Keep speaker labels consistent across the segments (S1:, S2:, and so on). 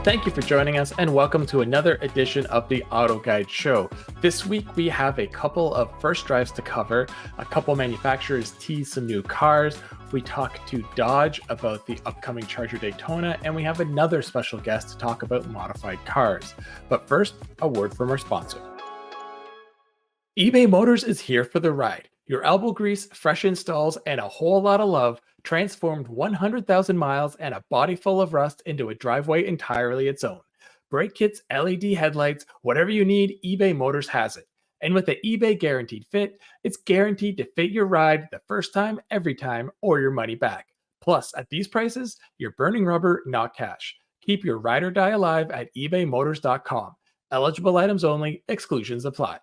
S1: Thank you for joining us and welcome to another edition of the Auto Guide Show. This week we have a couple of first drives to cover, a couple manufacturers tease some new cars, we talk to Dodge about the upcoming Charger Daytona, and we have another special guest to talk about modified cars. But first, a word from our sponsor. eBay Motors is here for the ride. Your elbow grease, fresh installs, and a whole lot of love transformed 100,000 miles and a body full of rust into a driveway entirely its own. Brake kits, LED headlights, whatever you need, eBay Motors has it. And with the eBay Guaranteed Fit, it's guaranteed to fit your ride the first time, every time, or your money back. Plus, at these prices, you're burning rubber, not cash. Keep your ride or die alive at ebaymotors.com. Eligible items only, exclusions apply.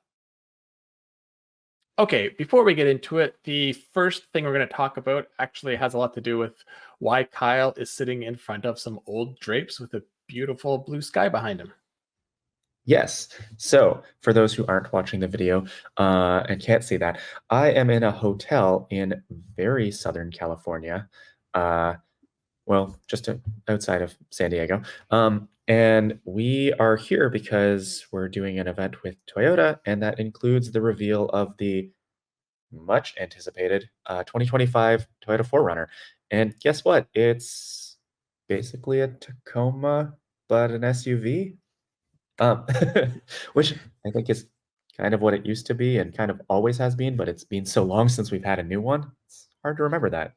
S1: Okay, before we get into it, the first thing we're going to talk about actually has a lot to do with why Kyle is sitting in front of some old drapes with a beautiful blue sky behind him.
S2: Yes. So for those who aren't watching the video and can't see that, I am in a hotel in very Southern California. Well, just outside of San Diego. And we are here because we're doing an event with Toyota, and that includes the reveal of the much anticipated 2025 Toyota 4Runner. And guess what? It's basically a Tacoma, but an SUV, which I think is kind of what it used to be and kind of always has been, but it's been so long since we've had a new one. It's hard to remember that.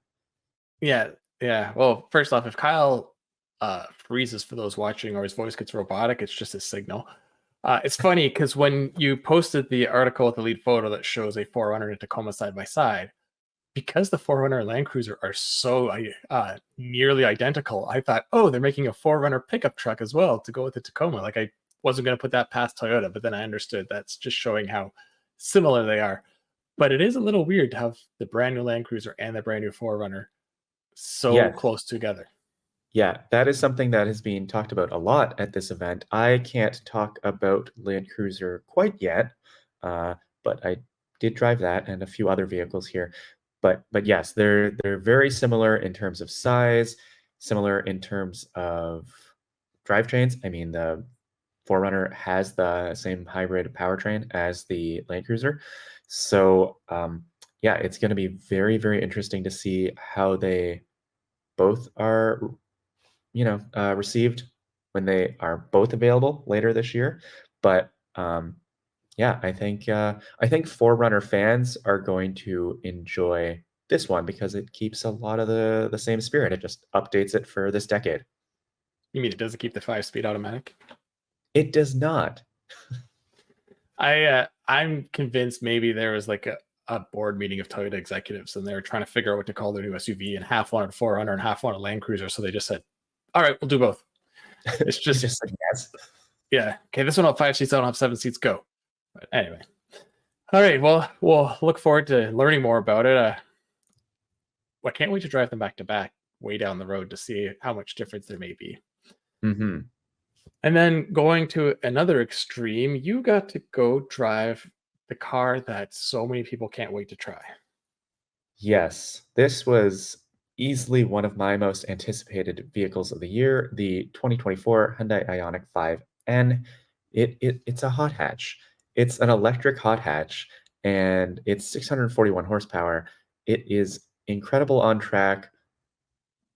S1: Yeah. Well, first off, if Kyle freezes for those watching or his voice gets robotic, it's just a signal. It's funny because when you posted the article with the lead photo that shows a 4Runner and a Tacoma side by side, because the 4Runner and Land Cruiser are so nearly identical, I thought, oh, they're making a 4Runner pickup truck as well to go with the Tacoma. Like, I wasn't going to put that past Toyota, but then I understood that's just showing how similar they are. But it is a little weird to have the brand new Land Cruiser and the brand new 4Runner so close together.
S2: Yeah, that is something that has been talked about a lot at this event. I can't talk about Land Cruiser quite yet, but I did drive that and a few other vehicles here. But yes, they're very similar in terms of size, similar in terms of drivetrains. I mean, the 4Runner has the same hybrid powertrain as the Land Cruiser. So yeah, it's going to be very, very interesting to see how they both are received when they are both available later this year. But yeah, I think 4Runner fans are going to enjoy this one because it keeps a lot of the same spirit. It just updates it for this decade.
S1: You mean it doesn't keep the 5-speed automatic?
S2: It does not.
S1: I'm convinced maybe there was like a board meeting of Toyota executives and they were trying to figure out what to call their new SUV, and half wanted 4Runner and half wanted Land Cruiser. So they just said, all right, we'll do both. It's just
S2: like, yes.
S1: Yeah. Okay, this one will have 5 seats, I don't have 7 seats, go. But anyway. All right, well, we'll look forward to learning more about it. I can't wait to drive them back to back way down the road to see how much difference there may be.
S2: Mm-hmm.
S1: And then going to another extreme, you got to go drive the car that so many people can't wait to try.
S2: Yes, this was easily one of my most anticipated vehicles of the year, the 2024 Hyundai Ioniq 5N. It's a hot hatch. It's an electric hot hatch, and it's 641 horsepower. It is incredible on track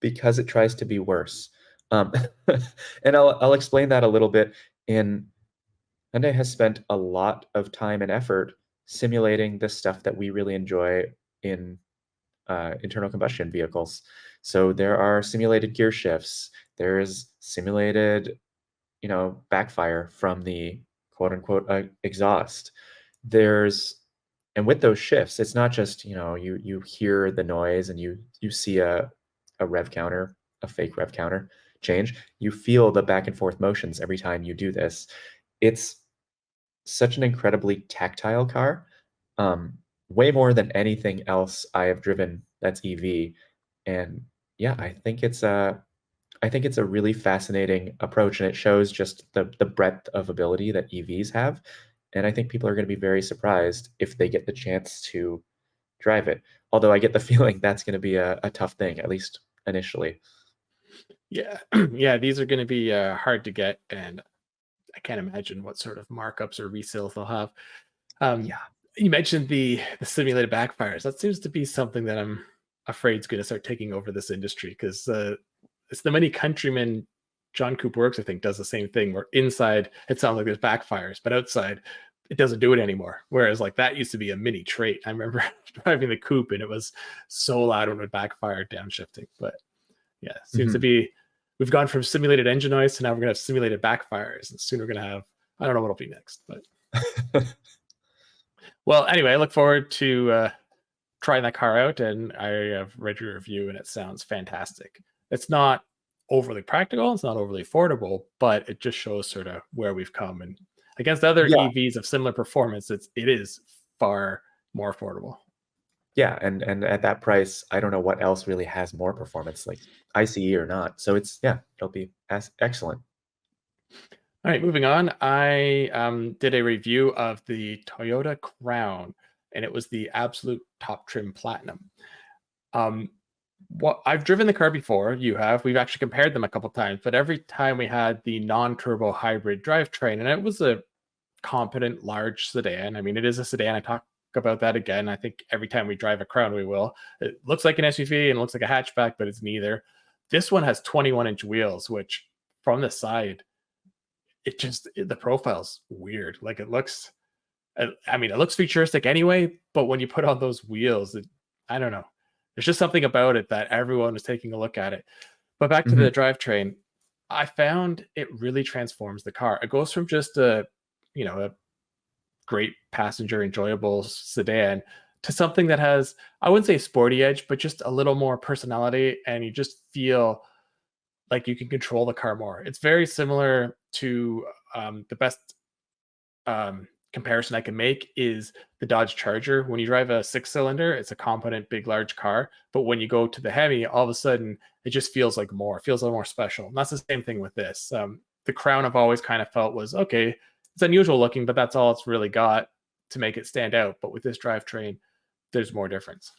S2: because it tries to be worse. And I'll explain that a little bit. Hyundai has spent a lot of time and effort simulating the stuff that we really enjoy in internal combustion vehicles. So there are simulated gear shifts. There's simulated, backfire from the quote unquote exhaust. And with those shifts, it's not just, you hear the noise and you see a rev counter, a fake rev counter change. You feel the back and forth motions every time you do this. It's such an incredibly tactile car. Way more than anything else I have driven that's EV. And yeah, I think it's a really fascinating approach, and it shows just the breadth of ability that EVs have. And I think people are going to be very surprised if they get the chance to drive it. Although I get the feeling that's going to be a tough thing, at least initially.
S1: Yeah, yeah, these are going to be hard to get, and I can't imagine what sort of markups or resales they'll have. Um,
S2: Yeah.
S1: you mentioned the simulated backfires. That seems to be something that I'm afraid is going to start taking over this industry, because it's the Many Countrymen. John Coupe Works, I think, does the same thing, where inside it sounds like there's backfires, but outside it doesn't do it anymore. Whereas like that used to be a mini trait. I remember driving the Coupe and it was so loud when it would backfire downshifting. But yeah, it seems to
S2: Hmm.
S1: be we've gone from simulated engine noise to now we're gonna have simulated backfires, and soon we're gonna have, I don't know what'll be next. But well, anyway, I look forward to trying that car out, and I have read your review and it sounds fantastic. It's not overly practical, it's not overly affordable, but it just shows sort of where we've come, and against other
S2: Yeah.
S1: EVs of similar performance, it is far more affordable.
S2: Yeah, and at that price, I don't know what else really has more performance, like ICE or not. So it's yeah, it'll be excellent.
S1: All right, moving on. I did a review of the Toyota Crown, and it was the absolute top trim platinum. Um, what I've driven the car before, you have. We've actually compared them a couple times, but every time we had the non-turbo hybrid drivetrain, and it was a competent large sedan. I mean, it is a sedan. I talk about that again. I think every time we drive a Crown, we will. It looks like an SUV and looks like a hatchback, but it's neither. This one has 21-inch wheels, which from the side, the profile's weird. Like it looks, I mean, it looks futuristic anyway, but when you put on those wheels, I don't know. There's just something about it that everyone was taking a look at it. But back to
S2: Hmm.
S1: the drivetrain, I found it really transforms the car. It goes from just a great passenger, enjoyable sedan to something that has, I wouldn't say sporty edge, but just a little more personality, and you just feel like you can control the car more. It's very similar to the best comparison I can make is the Dodge Charger. When you drive a 6-cylinder, it's a competent, big, large car. But when you go to the Hemi, all of a sudden it just feels like more. It feels a little more special. And that's the same thing with this. The Crown I've always kind of felt was okay. It's unusual looking, but that's all it's really got to make it stand out. But with this drivetrain, there's more difference.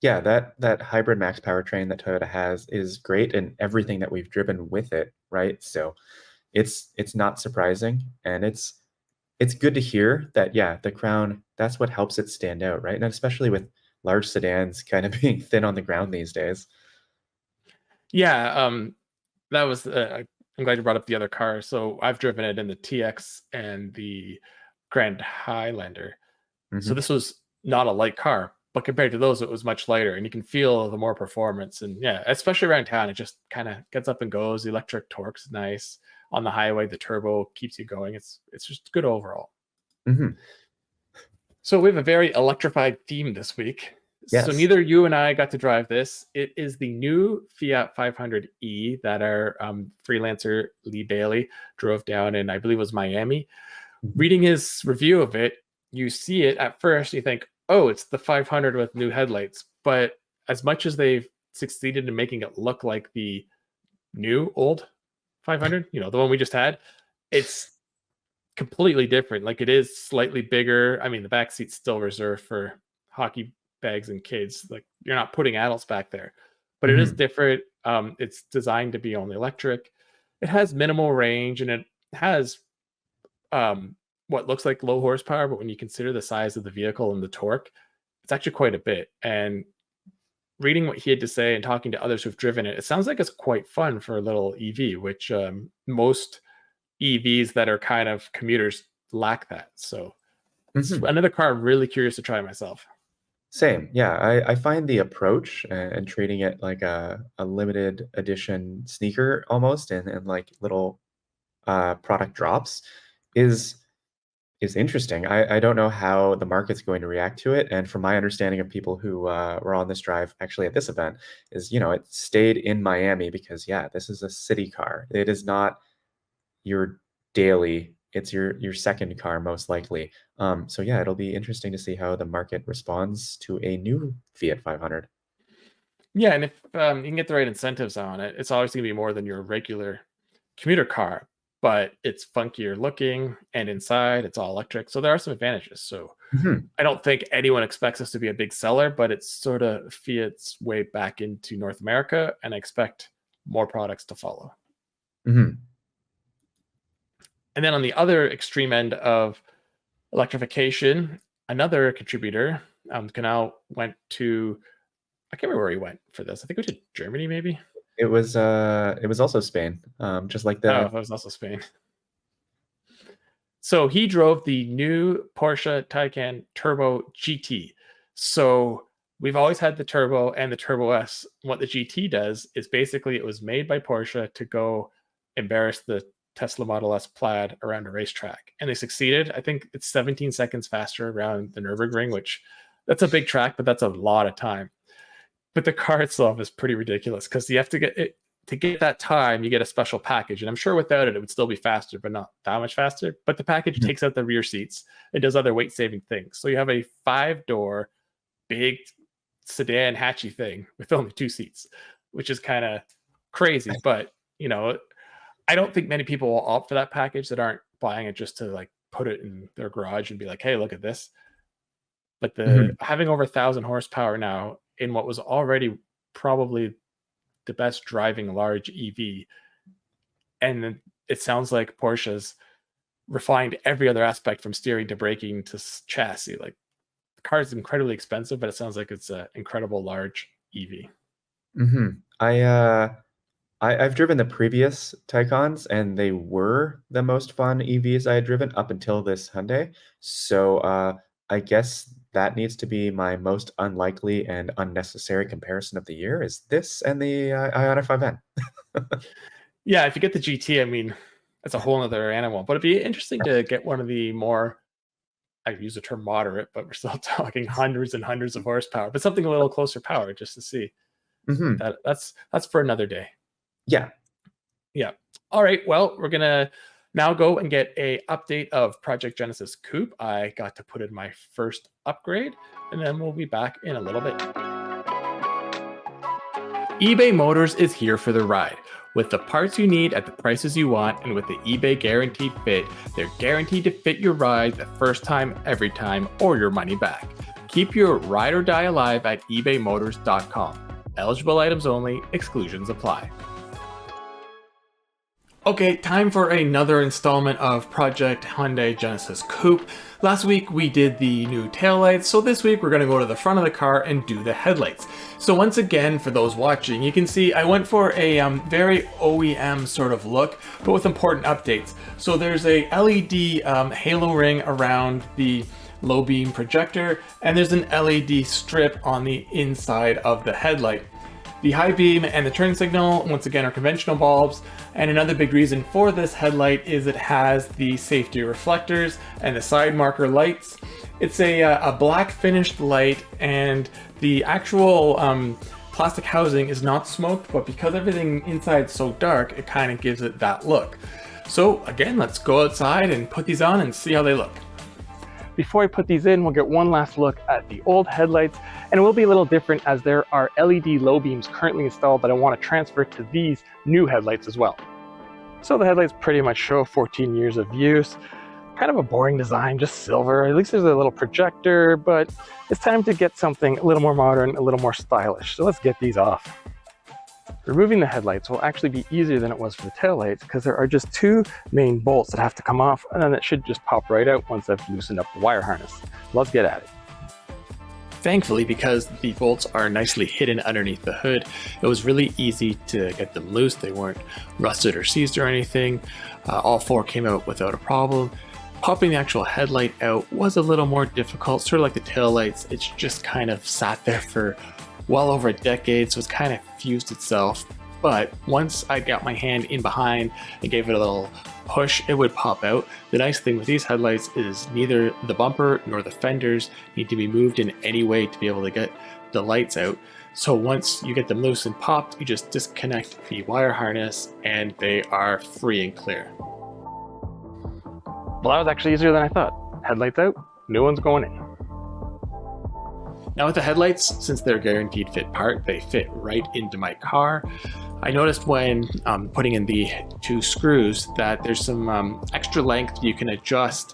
S2: Yeah, that hybrid max powertrain that Toyota has is great in everything that we've driven with it, right? So it's not surprising, and it's good to hear that, yeah, the Crown, that's what helps it stand out, right? And especially with large sedans kind of being thin on the ground these days.
S1: Yeah, that was. I'm glad you brought up the other car. So I've driven it in the TX and the Grand Highlander. So
S2: Hmm.
S1: this was not a light car, but compared to those, it was much lighter, and you can feel the more performance. And yeah, especially around town, it just kind of gets up and goes. The electric torque's nice on the highway. The turbo keeps you going. It's just good overall.
S2: Hmm.
S1: So we have a very electrified theme this week. So
S2: Yes.
S1: neither you and I got to drive this. It is the new Fiat 500e that our freelancer Lee Bailey drove down in, I believe it was Miami.
S2: Mhm.
S1: Reading his review of it, you see it at first, you think, oh, it's the 500 with new headlights. But as much as they've succeeded in making it look like the new old 500, the one we just had, it's completely different. Like it is slightly bigger. I mean, the back seat's still reserved for hockey bags and kids. Like you're not putting adults back there, but it is
S2: Mhm.
S1: different. It's designed to be only electric. It has minimal range, and it has um, what looks like low horsepower, but when you consider the size of the vehicle and the torque, it's actually quite a bit. And reading what he had to say and talking to others who've driven it, it sounds like it's quite fun for a little EV, which most EVs that are kind of commuters lack that. So it's
S2: Mhm.
S1: another car I'm really curious to try myself.
S2: Same. Yeah, I find the approach and treating it like a limited edition sneaker almost, and like little product drops is is interesting. I don't know how the market's going to react to it. And from my understanding of people who were on this drive actually at this event, is it stayed in Miami because yeah, this is a city car. It is not your daily. It's your second car most likely. So yeah, it'll be interesting to see how the market responds to a new Fiat 500.
S1: Yeah, and if you can get the right incentives on it, it's always going to be more than your regular commuter car, but it's funkier looking, and inside it's all electric. So there are some advantages. So
S2: Mhm.
S1: I don't think anyone expects this to be a big seller, but it's sort of Fiat's way back into North America, and I expect more products to follow.
S2: Mhm.
S1: And then on the other extreme end of electrification, another contributor, Canal went to, I can't remember where he went for this. I think we did Germany, maybe.
S2: It was also Spain, just like
S1: Oh,
S2: the
S1: that was also Spain. So he drove the new Porsche Taycan Turbo GT. So we've always had the Turbo and the Turbo S. What the GT does is basically it was made by Porsche to go embarrass the Tesla Model S Plaid around a racetrack. And they succeeded. I think it's 17 seconds faster around the Nürburgring, which that's a big track, but that's a lot of time. But the car itself is pretty ridiculous because you have to get it to get that time. You get a special package, and I'm sure without it, it would still be faster, but not that much faster. But the package
S2: Mhm.
S1: takes out the rear seats. It does other weight saving things. So you have a 5-door, big sedan hatchy thing with only 2 seats, which is kind of crazy. But I don't think many people will opt for that package that aren't buying it just to like put it in their garage and be like, hey, look at this. But the
S2: Mhm.
S1: having over 1,000 horsepower now in what was already probably the best driving large EV, and then it sounds like Porsche's refined every other aspect from steering to braking to chassis. Like the car is incredibly expensive, but it sounds like it's an incredible large EV.
S2: Mhm. I've driven the previous Taycans, and they were the most fun EVs I had driven up until this Hyundai. So, I guess that needs to be my most unlikely and unnecessary comparison of the year is this and the, Ioniq 5N.
S1: Yeah, if you get the GT, I mean, it's a whole other animal. But it'd be interesting to get one of the more, I use the term moderate, but we're still talking hundreds and hundreds of horsepower, but something a little closer power just to see. But
S2: Mhm.
S1: that's for another day.
S2: Yeah.
S1: Yeah. All right. Well, we're gonna now go and get a update of Project Genesis Coupe. I got to put in my first upgrade, and then we'll be back in a little bit. eBay Motors is here for the ride. With the parts you need at the prices you want, and with the eBay Guaranteed Fit, they're guaranteed to fit your ride the first time, every time, or your money back. Keep your ride or die alive at ebaymotors.com. Eligible items only, exclusions apply. Okay, time for another installment of Project Hyundai Genesis Coupe. Last week we did the new taillights, so this week we're going to go to the front of the car and do the headlights. So once again, for those watching, you can see I went for a very OEM sort of look, but with important updates. So there's a LED halo ring around the low beam projector, and there's an LED strip on the inside of the headlight. The high beam and the turn signal, once again, are conventional bulbs, and another big reason for this headlight is it has the safety reflectors and the side marker lights. It's a black finished light, and the actual plastic housing is not smoked, but because everything inside is so dark, it kind of gives it that look. So again, let's go outside and put these on and see how they look. Before I put these in, we'll get one last look at the old headlights, and it will be a little different as there are LED low beams currently installed that I want to transfer to these new headlights as well. So the headlights pretty much show 14 years of use. Kind of a boring design, just silver. At least there's a little projector, but it's time to get something a little more modern, a little more stylish. So let's get these off. Removing the headlights will actually be easier than it was for the taillights because there are just 2 main bolts that have to come off, and then it should just pop right out once I've loosened up the wire harness. Let's get at it. Thankfully, because the bolts are nicely hidden underneath the hood, it was really easy to get them loose. They weren't rusted or seized or anything. All 4 came out without a problem. Popping the actual headlight out was a little more difficult, sort of like the taillights. It's just kind of sat there for well over a decade, so it's kind of fused itself. But once I got my hand in behind and gave it a little push, it would pop out. The nice thing with these headlights is neither the bumper nor the fenders need to be moved in any way to be able to get the lights out. So once you get them loose and popped, you just disconnect the wire harness and they are free and clear. Well, that was actually easier than I thought. Headlights out, new one's going in. Now with the headlights, since they're guaranteed fit part, they fit right into my car. I noticed when putting in the 2 screws that there's some extra length you can adjust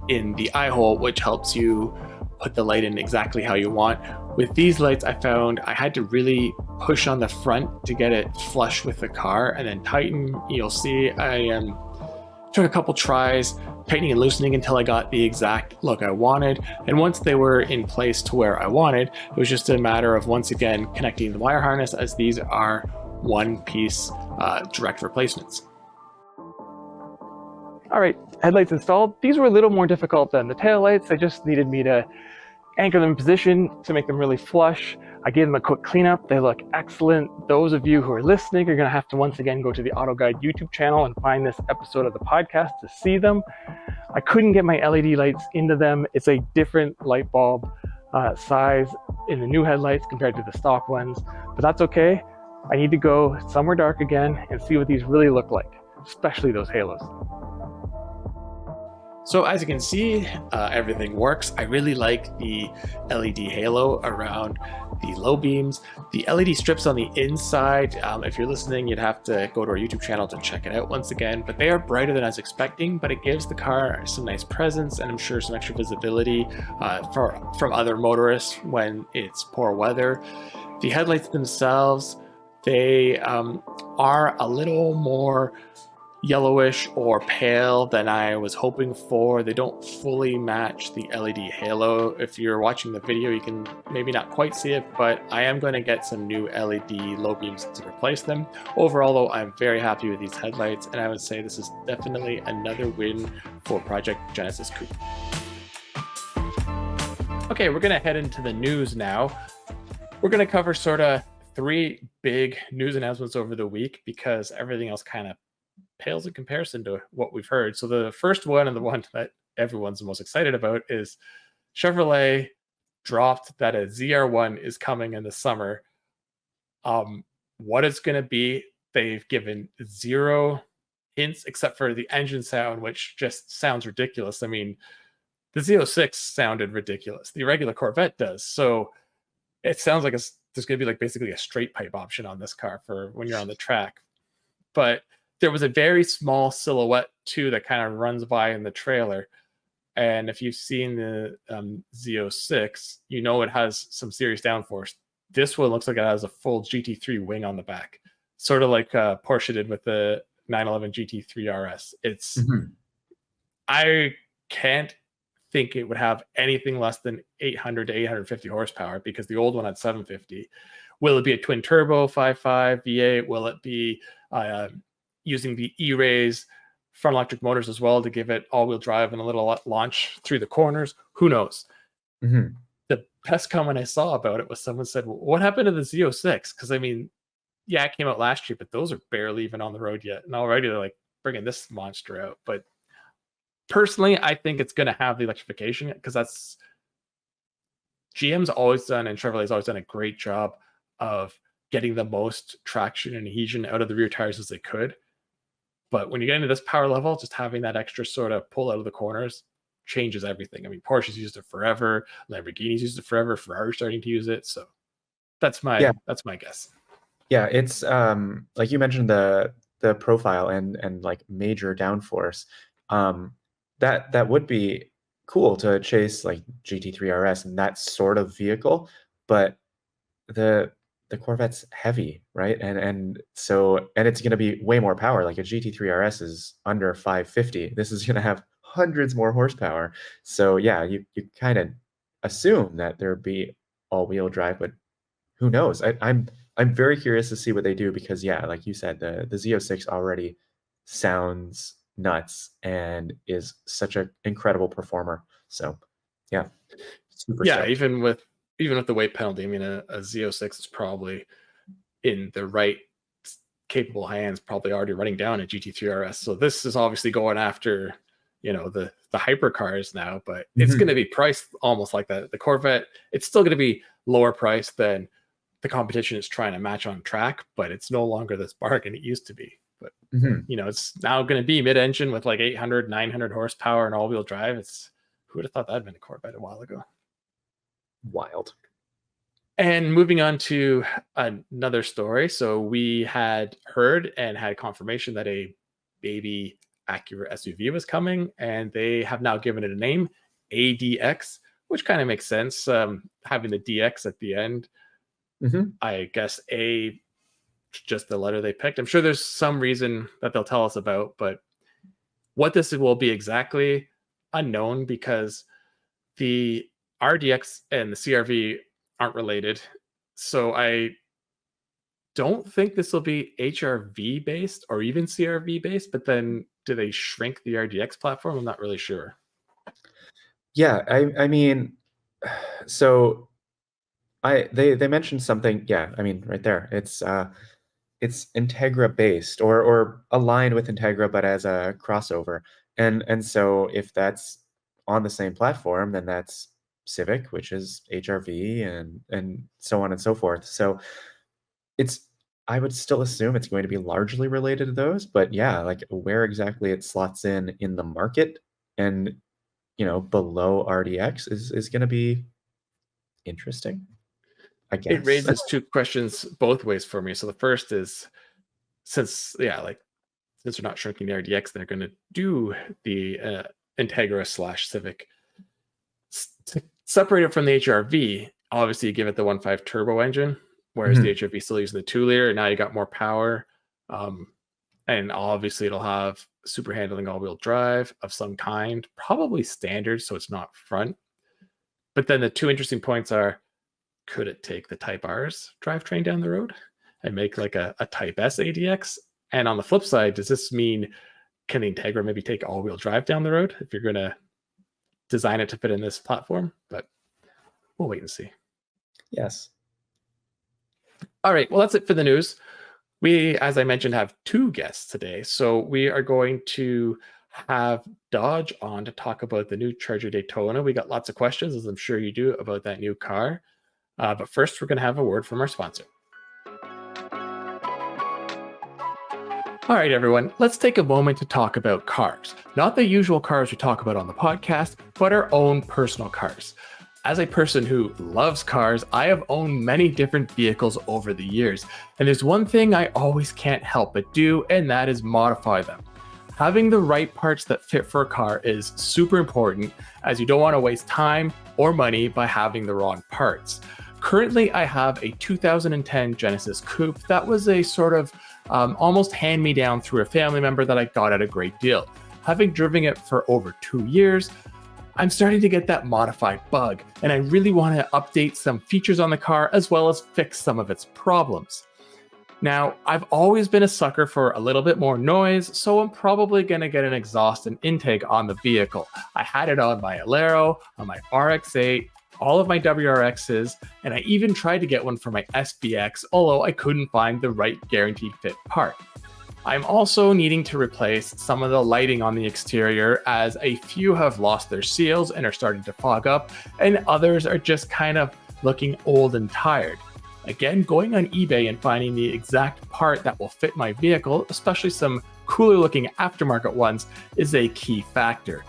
S1: in the eye hole, which helps you put the light in exactly how you want. With these lights, I found I had to really push on the front to get it flush with the car and then tighten. You'll see I took a couple tries tightening and loosening until I got the exact look I wanted. And once they were in place to where I wanted, it was just a matter of once again connecting the wire harness, as these are one-piece direct replacements. All right, headlights installed. These were a little more difficult than the taillights. They just needed me to anchor them in position to make them really flush. I gave them a quick cleanup. They look excellent. Those of you who are listening are going to have to once again go to the AutoGuide YouTube channel and find this episode of the podcast to see them. I couldn't get my LED lights into them. It's a different light bulb size in the new headlights compared to the stock ones, but that's okay. I need to go somewhere dark again and see what these really look like, especially those halos. So as you can see, everything works. I really like the LED halo around the low beams. The LED strips on the inside, if you're listening, you'd have to go to our YouTube channel to check it out once again, but they are brighter than I was expecting, but it gives the car some nice presence and I'm sure some extra visibility from other motorists when it's poor weather. The headlights themselves, they are a little more yellowish or pale than I was hoping for. They don't fully match the LED halo. If you're watching the video, you can maybe not quite see it, but I am going to get some new LED low beams to replace them. Overall though, I'm very happy with these headlights, and I would say this is definitely another win for Project Genesis Coupe. Okay, we're going to head into the news now. We're going to cover sort of 3 big news announcements over the week because everything else kind of pales in comparison to what we've heard. So the first one, and the one that everyone's the most excited about, is Chevrolet dropped that a ZR1 is coming in the summer. What it's going to be, they've given 0 hints except for the engine sound, which just sounds ridiculous. I mean, the Z06 sounded ridiculous. The regular Corvette does. So it sounds like there's going to be like basically a straight pipe option on this car for when you're on the track. But there was a very small silhouette too that kind of runs by in the trailer. And if you've seen the Z06, you know it has some serious downforce. This one looks like it has a full GT3 wing on the back, sort of like Porsche did with the 911 GT3 RS. It's I can't think it would have anything less than 800 to 850 horsepower because the old one had 750. Will it be a twin turbo 5.5 V8? Will it be using the E-Rays front electric motors as well to give it all-wheel drive and a little launch through the corners? Who knows? The best comment I saw about it was someone said, what happened to the Z06? Because I mean, yeah, it came out last year, but those are barely even on the road yet. And already they're like bringing this monster out. But personally, I think it's going to have the electrification because that's GM's always done and Chevrolet's always done a great job of getting the most traction and adhesion out of the rear tires as they could. But when you get into this power level, just having that extra sort of pull out of the corners changes everything. I mean, Porsche's used it forever, Lamborghini's used it forever, Ferrari's starting to use it. So that's my guess.
S2: Yeah, it's like you mentioned the profile and like major downforce. That would be cool to chase like GT3 RS and that sort of vehicle, but the Corvette's heavy, right? And so it's going to be way more power. Like a GT3 RS is under 550. This is going to have hundreds more horsepower. So yeah, you kind of assume that there'd be all-wheel drive, but who knows? I'm very curious to see what they do because yeah, like you said, the Z06 already sounds nuts and is such an incredible performer. So yeah, super stoked.
S1: Even with the weight penalty, I mean, a Z06 is probably in the right capable hands, probably already running down a GT3 RS. So this is obviously going after, the hypercars now, but it's going to be priced almost like that. The Corvette, it's still going to be lower priced than the competition is trying to match on track, but it's no longer this bargain it used to be. But, it's now going to be mid-engine with like 800, 900 horsepower and all-wheel drive. Who would have thought that had been a Corvette a while ago?
S2: Wild.
S1: And moving on to another story. So we had heard and had confirmation that a baby Acura SUV was coming, and they have now given it a name, ADX, which kind of makes sense. Having the DX at the end,
S2: Mhm.
S1: I guess A, just the letter they picked. I'm sure there's some reason that they'll tell us about, but what this will be exactly unknown because the RDX and the CRV aren't related. So I don't think this will be HRV based or even CRV based, but then do they shrink the RDX platform? I'm not really sure.
S2: Yeah, I mean, so they mentioned something, yeah, I mean, right there. It's Integra based or aligned with Integra, but as a crossover. And so if that's on the same platform, then that's Civic, which is HRV and so on and so forth. So it's I would still assume it's going to be largely related to those, but yeah, like where exactly it slots in the market and below RDX is going to be interesting, I
S1: It
S2: guess.
S1: raises two questions both ways for me. So the first is since they're not shrinking the RDX, they're going to do the Integra slash Civic. To separate it from the HRV, obviously you give it the 1.5 turbo engine, whereas the
S2: Mhm.
S1: HRV still using the 2 liter. Now you got more power. Um, and obviously it'll have super handling all-wheel drive of some kind, probably standard, so it's not front. But then the two interesting points are, could it take the Type R's drivetrain down the road and make like a Type S ADX? And on the flip side, does this mean can the Integra maybe take all-wheel drive down the road if you're going to design it to fit in this platform? But we'll wait and see.
S2: Yes.
S1: All right, well, that's it for the news. We, as I mentioned, have two guests today. So we are going to have Dodge on to talk about the new Charger Daytona. We got lots of questions, as I'm sure you do, about that new car. But first, we're going to have a word from our sponsor. All right, everyone, let's take a moment to talk about cars. Not the usual cars we talk about on the podcast, but our own personal cars. As a person who loves cars, I have owned many different vehicles over the years, and there's one thing I always can't help but do, and that is modify them. Having the right parts that fit for a car is super important, as you don't want to waste time or money by having the wrong parts. Currently, I have a 2010 Genesis Coupe that was a sort of almost hand-me-down through a family member that I got at a great deal. Having driven it for over 2 years, I'm starting to get that modified bug, and I really want to update some features on the car as well as fix some of its problems. Now, I've always been a sucker for a little bit more noise, so I'm probably going to get an exhaust and intake on the vehicle. I had it on my Alero, on my RX-8, all of my WRXs, and I even tried to get one for my SBX, although I couldn't find the right guaranteed fit part. I'm also needing to replace some of the lighting on the exterior, as a few have lost their seals and are starting to fog up, and others are just kind of looking old and tired. Again, going on eBay and finding the exact part that will fit my vehicle, especially some cooler looking aftermarket ones, is a key factor.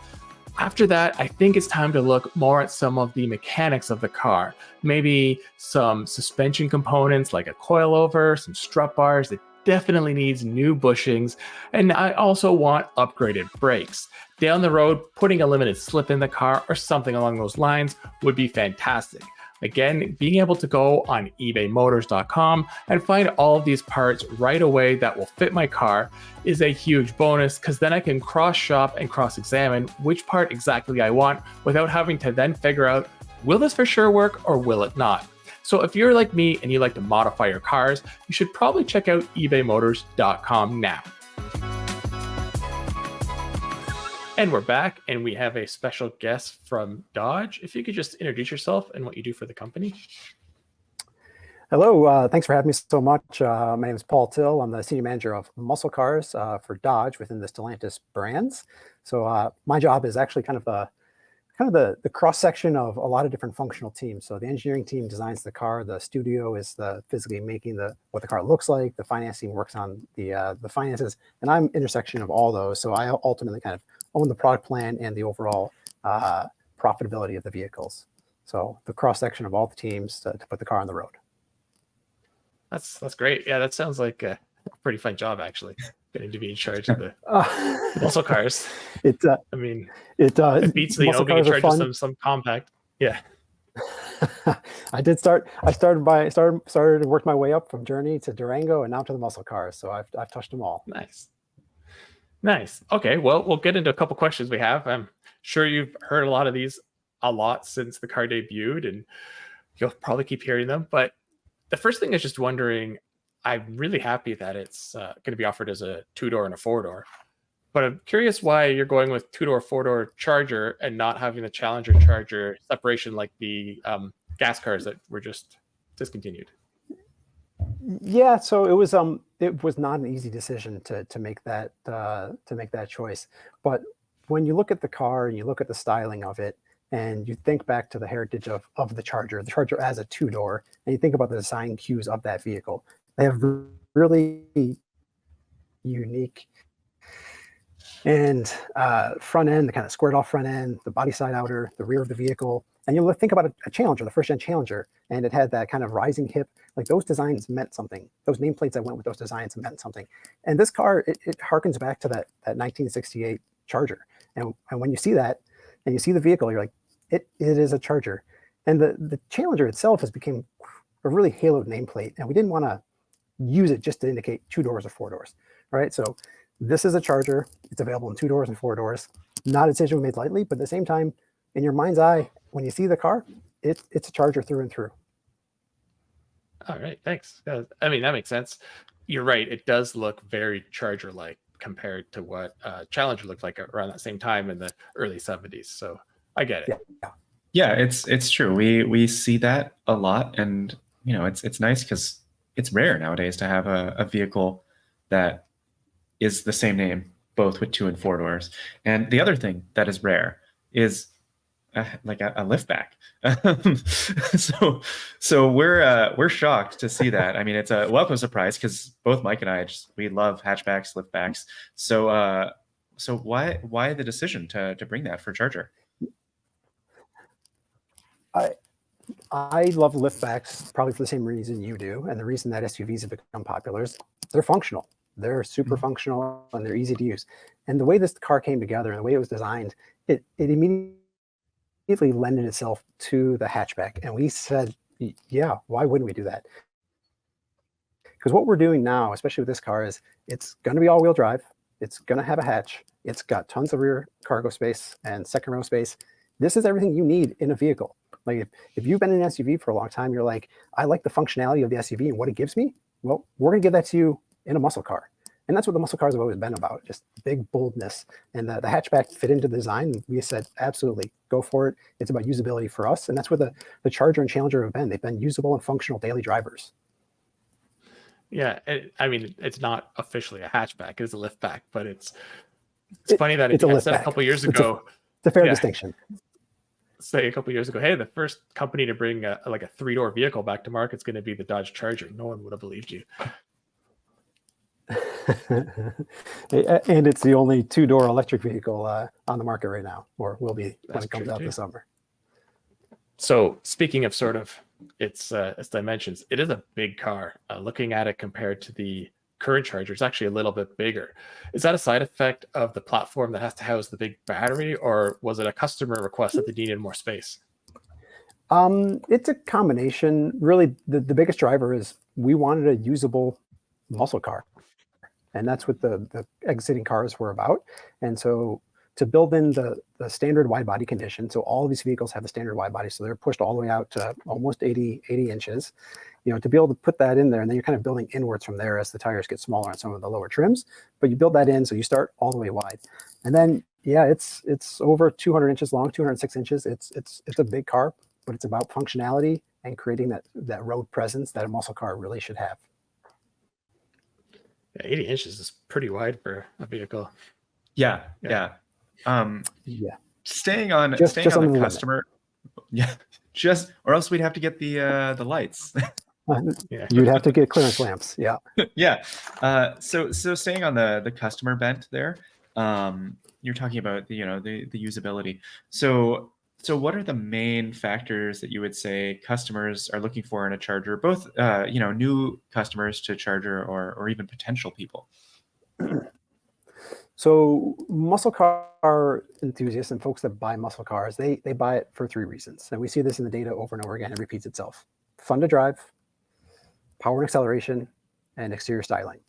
S1: After that, I think it's time to look more at some of the mechanics of the car. Maybe some suspension components like a coilover, some strut bars. It definitely needs new bushings, and I also want upgraded brakes. Down the road, putting a limited slip in the car or something along those lines would be fantastic. Again, being able to go on ebaymotors.com and find all of these parts right away that will fit my car is a huge bonus, because then I can cross-shop and cross-examine which part exactly I want without having to then figure out, will this for sure work or will it not? So if you're like me and you like to modify your cars, you should probably check out ebaymotors.com now. And we're back, and we have a special guest from Dodge. If you could just introduce yourself and what you do for the company.
S3: Hello, thanks for having me so much. My name is Paul Tyll. I'm the senior manager of muscle cars for Dodge within the Stellantis brands. So my job is actually kind of the cross section of a lot of different functional teams. So the engineering team designs the car. The studio is the physically making what the car looks like. The financing works on the finances, and I'm intersection of all those. So I ultimately kind of own the product plan and the overall profitability of the vehicles. So the cross section of all the teams to put the car on the road.
S1: That's great. Yeah, that sounds like a pretty fun job, actually, getting to be in charge of the muscle cars.
S3: It
S1: I mean,
S3: it
S1: it beats being in
S3: muscle
S1: charge
S3: cars
S1: of some compact. Yeah.
S3: I did start. I started to work my way up from Journey to Durango and now to the muscle cars. So I've touched them all.
S1: Nice. Okay, well, we'll get into a couple questions we have. I'm sure you've heard a lot of these a lot since the car debuted, and you'll probably keep hearing them. But the first thing is just wondering, I'm really happy that it's going to be offered as a 2-door and a 4-door. But I'm curious why you're going with 2-door, 4-door Charger and not having the Challenger Charger separation like the gas cars that were just discontinued.
S3: Yeah, so it was not an easy decision to make that choice. But when you look at the car and you look at the styling of it, and you think back to the heritage of the Charger as a 2-door, and you think about the design cues of that vehicle, they have really unique and front end, the kind of squared off front end, the body side outer, the rear of the vehicle. And you think about a Challenger, the first gen Challenger, and it had that kind of rising hip. Like those designs meant something. Those nameplates that went with those designs meant something. And this car, it harkens back to that 1968 Charger. And when you see that and you see the vehicle, you're like, it is a Charger. And the Challenger itself has become a really haloed nameplate, and we didn't want to use it just to indicate 2 doors or 4 doors, right? So this is a Charger. It's available in 2 doors and 4 doors. Not a decision we made lightly, but at the same time, in your mind's eye, when you see the car, it's a Charger through and through.
S1: All right, thanks. I mean, that makes sense. You're right. It does look very Charger-like compared to what Challenger looked like around that same time in the early 70s. So I get it.
S2: Yeah, it's true. We see that a lot, and it's nice because it's rare nowadays to have a vehicle that is the same name, both with 2 and 4 doors. And the other thing that is rare is like a liftback. So we're shocked to see that. I mean, it's a welcome surprise because both Mike and I we love hatchbacks, liftbacks. So why the decision to bring that for Charger?
S3: I love liftbacks probably for the same reason you do, and the reason that SUVs have become popular is they're functional. They're super functional and they're easy to use. And the way this car came together and the way it was designed, it immediately lended itself to the hatchback. And we said, yeah, why wouldn't we do that? Because what we're doing now, especially with this car, is it's going to be all-wheel drive. It's going to have a hatch. It's got tons of rear cargo space and second row space. This is everything you need in a vehicle. Like if you've been in an SUV for a long time, you're like, I like the functionality of the SUV and what it gives me. Well, we're going to give that to you in a muscle car. And that's what the muscle cars have always been about, just big boldness. And the hatchback fit into the design. We said, absolutely, go for it. It's about usability for us. And that's where the Charger and Challenger have been. They've been usable and functional daily drivers.
S1: Yeah, I mean, it's not officially a hatchback. It is a liftback, but it's funny that
S3: it's
S1: I said a couple years ago.
S3: It's a fair distinction.
S1: Say a couple years ago, hey, the first company to bring a 3-door vehicle back to market is going to be the Dodge Charger. No one would have believed you.
S3: And it's the only 2-door electric vehicle on the market right now, or will be when it comes out this summer.
S1: So speaking of sort of its dimensions, it is a big car. Looking at it compared to the current Charger, it's actually a little bit bigger. Is that a side effect of the platform that has to house the big battery, or was it a customer request that they needed more space?
S3: It's a combination. Really, the biggest driver is we wanted a usable muscle car. And that's what the exiting cars were about. And so to build in the standard wide body condition, so all of these vehicles have the standard wide body, so they're pushed all the way out to almost 80 inches, to be able to put that in there, and then you're kind of building inwards from there as the tires get smaller on some of the lower trims, but you build that in, so you start all the way wide. And then, yeah, it's over 200 inches long, 206 inches. It's a big car, but it's about functionality and creating that road presence that a muscle car really should have.
S1: Yeah, 80 inches is pretty wide for a vehicle.
S2: Yeah. Staying on the customer. Yeah. Or else we'd have to get the lights.
S3: You'd have to get clearance lamps. Yeah.
S2: Yeah. So staying on the customer bent there, you're talking about the usability. So So what are the main factors that you would say customers are looking for in a Charger, both new customers to Charger or even potential people?
S3: So muscle car enthusiasts and folks that buy muscle cars, they buy it for three reasons. And we see this in the data over and over again. It repeats itself. Fun to drive, power and acceleration, and exterior styling.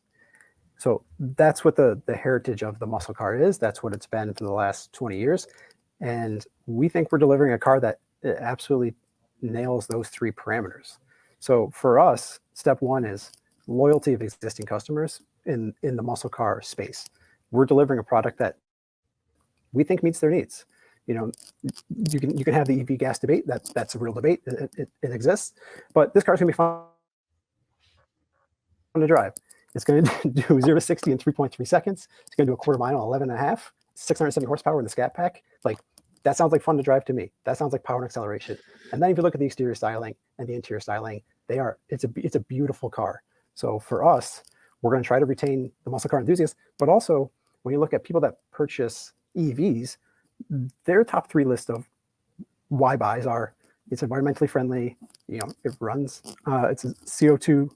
S3: So that's what the heritage of the muscle car is. That's what it's been for the last 20 years. And we think we're delivering a car that absolutely nails those three parameters. So for us, step one is loyalty of existing customers in the muscle car space. We're delivering a product that we think meets their needs. You can have the EV gas debate. That's a real debate. It exists, but this car's gonna be fun to drive. It's going to do 0 to 60 in 3.3 seconds. It's going to do a quarter mile in 11 and a half, 670 horsepower in the Scat Pack. Like, that sounds like fun to drive to me. That sounds like power and acceleration. And then if you look at the exterior styling and the interior styling, it's a beautiful car. So for us, we're going to try to retain the muscle car enthusiasts, but also when you look at people that purchase EVs, their top three list of why buys are: it's environmentally friendly, it runs, it's a CO2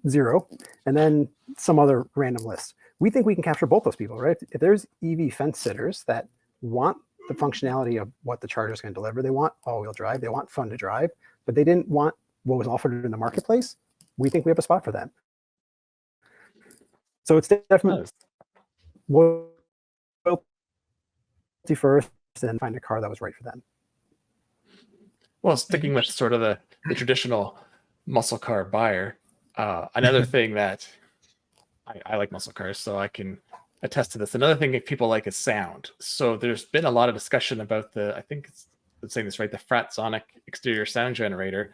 S3: zero, and then some other random list. We think we can capture both those people, right? If there's EV fence sitters that want the functionality of what the Charger is going to deliver, they want all-wheel drive, they want fun to drive, but they didn't want what was offered in the marketplace, we think we have a spot for them. So it's definitely loyalty first, and find a car that was right for them.
S1: Well, sticking with sort of the traditional muscle car buyer, another thing that I like muscle cars, so I can attest to this. Another thing that people like is sound. So there's been a lot of discussion about I think it's saying this right, the Fratsonic exterior sound generator.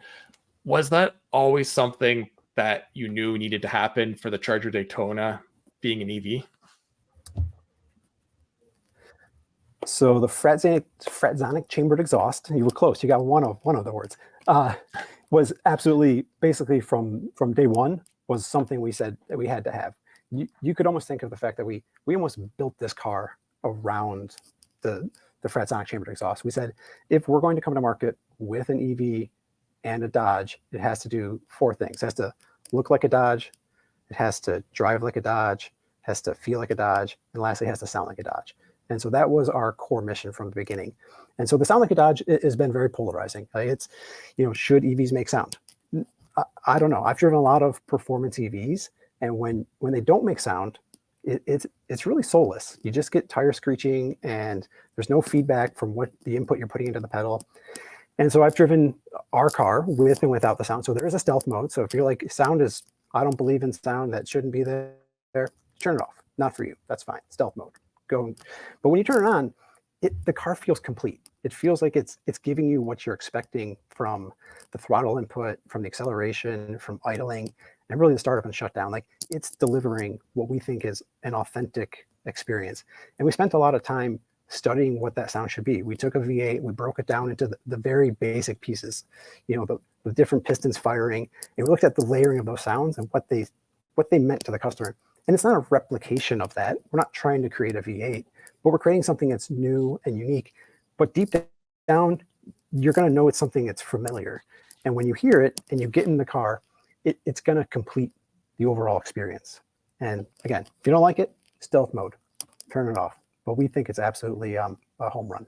S1: Was that always something that you knew needed to happen for the Charger Daytona being an EV?
S3: So the Fratsonic chambered exhaust, you were close, you got one of the words, was absolutely, basically from day one, was something we said that we had to have. You could almost think of the fact that we almost built this car around the Fratsonic chambered exhaust. We said, if we're going to come to market with an EV and a Dodge, it has to do four things. It has to look like a Dodge, it has to drive like a Dodge, it has to feel like a Dodge, and lastly, it has to sound like a Dodge. And so that was our core mission from the beginning. And so the sound like a Dodge has been very polarizing. It's, should EVs make sound? I don't know. I've driven a lot of performance EVs, and when they don't make sound, it's really soulless. You just get tire screeching, and there's no feedback from what the input you're putting into the pedal. And so I've driven our car with and without the sound. So there is a stealth mode. So if you're like, sound is, I don't believe in sound, that shouldn't be there, turn it off. Not for you. That's fine. Stealth mode. Go. But when you turn it on, the car feels complete. It feels like it's giving you what you're expecting from the throttle input, from the acceleration, from idling, and really the startup and shutdown. Like, it's delivering what we think is an authentic experience. And we spent a lot of time studying what that sound should be. We took a V8, we broke it down into the very basic pieces, the different pistons firing, and we looked at the layering of those sounds and what they meant to the customer. And it's not a replication of that. We're not trying to create a V8, but we're creating something that's new and unique. But deep down, you're going to know it's something that's familiar. And when you hear it and you get in the car, it's going to complete the overall experience. And again, if you don't like it, stealth mode, turn it off. But we think it's absolutely a home run.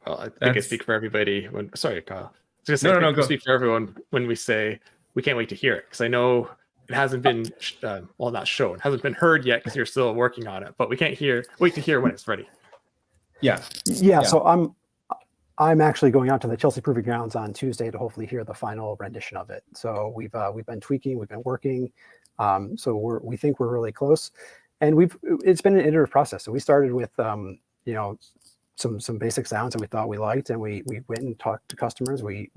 S1: Well, I think I speak for everybody when. Sorry, Kyle. I was going to say, I speak for everyone when we say we can't wait to hear it, because I know it hasn't been not shown, hasn't been heard yet, because you're still working on it. But we can't wait to hear when it's ready.
S3: Yeah. So I'm actually going out to the Chelsea Proving Grounds on Tuesday to hopefully hear the final rendition of it. So we've been tweaking, we've been working. So we think we're really close, and it's been an iterative process. So we started with some basic sounds that we thought we liked, and we went and talked to customers. We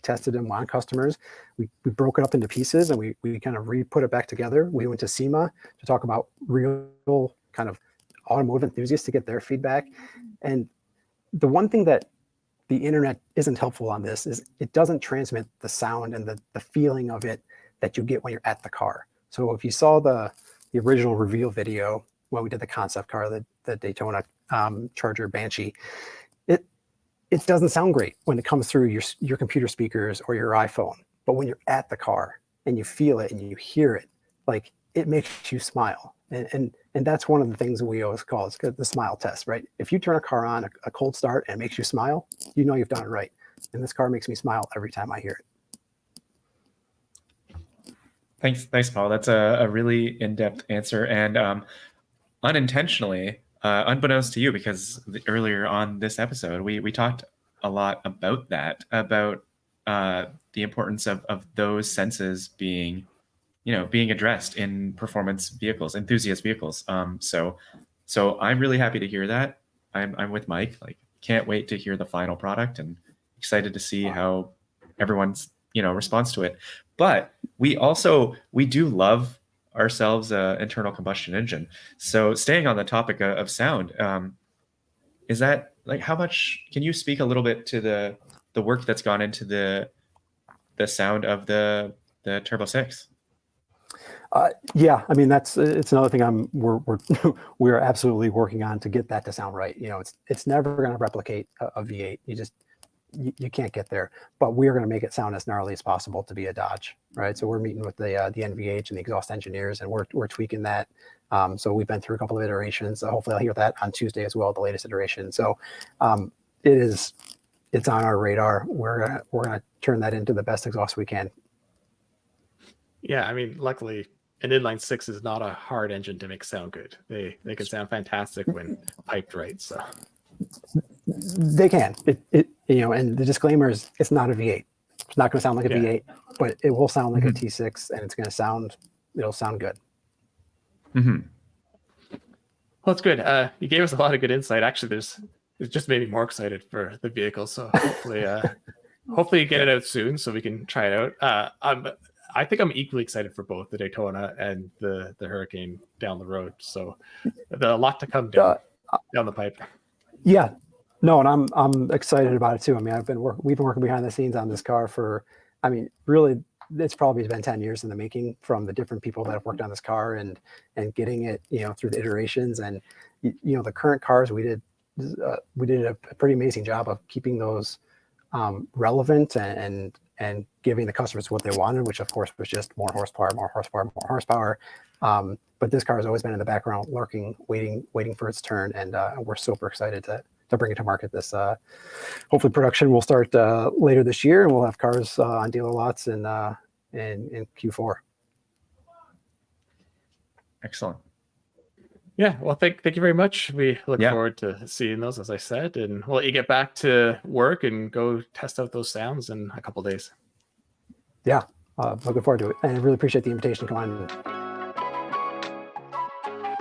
S3: tested them on customers. We broke it up into pieces, and we kind of put it back together. We went to SEMA to talk about real kind of automotive enthusiasts to get their feedback. And the one thing that the internet isn't helpful on this is it doesn't transmit the sound and the feeling of it that you get when you're at the car. So if you saw the original reveal video when we did the concept car, the Daytona Charger Banshee, it doesn't sound great when it comes through your computer speakers or your iPhone. But when you're at the car and you feel it and you hear it, like it makes you smile. And that's one of the things that we always call is the smile test, right? If you turn a car on, a cold start, and it makes you smile, you know you've done it right. And this car makes me smile every time I hear it.
S2: Thanks, Paul. That's a really in-depth answer, and unintentionally, unbeknownst to you, because earlier on this episode, we talked a lot about that, about the importance of those senses being addressed in performance vehicles, enthusiast vehicles. So I'm really happy to hear that. I'm with Mike. Like, can't wait to hear the final product, and excited to see how everyone's responds to it. But we do love ourselves internal combustion engine. So staying on the topic of sound, is that like, how much can you speak a little bit to the work that's gone into the sound of the Turbo 6?
S3: Yeah, I mean it's another thing we're absolutely working on to get that to sound right. It's never going to replicate a V8. You can't get there, but we're going to make it sound as gnarly as possible to be a Dodge, right? So we're meeting with the NVH and the exhaust engineers, and we're tweaking that. So we've been through a couple of iterations. Hopefully I'll hear that on Tuesday as well, the latest iteration. So it's on our radar. We're gonna turn that into the best exhaust we can.
S1: Yeah, I mean, luckily an inline six is not a hard engine to make sound good. They can sound fantastic when piped right. So
S3: they can. And the disclaimer is it's not a V8. It's not going to sound like a V8, but it will sound like a T6, and it'll sound good.
S2: Mm-hmm.
S1: Well, it's good. You gave us a lot of good insight. Actually, it just made me more excited for the vehicle. So hopefully you get it out soon so we can try it out. I think I'm equally excited for both the Daytona and the Hurricane down the road. So a lot to come down the pipe.
S3: Yeah, no, and I'm excited about it too. I mean, we've been working behind the scenes on this car really, it's probably been 10 years in the making, from the different people that have worked on this car and getting it, through the iterations. And the current cars, we did a pretty amazing job of keeping those relevant and giving the customers what they wanted, which of course was just more horsepower. But this car has always been in the background, lurking, waiting for its turn, and we're super excited to bring it to market. This hopefully production will start later this year, and we'll have cars on dealer lots in Q4.
S2: Excellent.
S1: Yeah, well, thank you very much. We look forward to seeing those, as I said, and we'll let you get back to work and go test out those sounds in a couple of days.
S3: Yeah, looking forward to it, and I really appreciate the invitation to come on.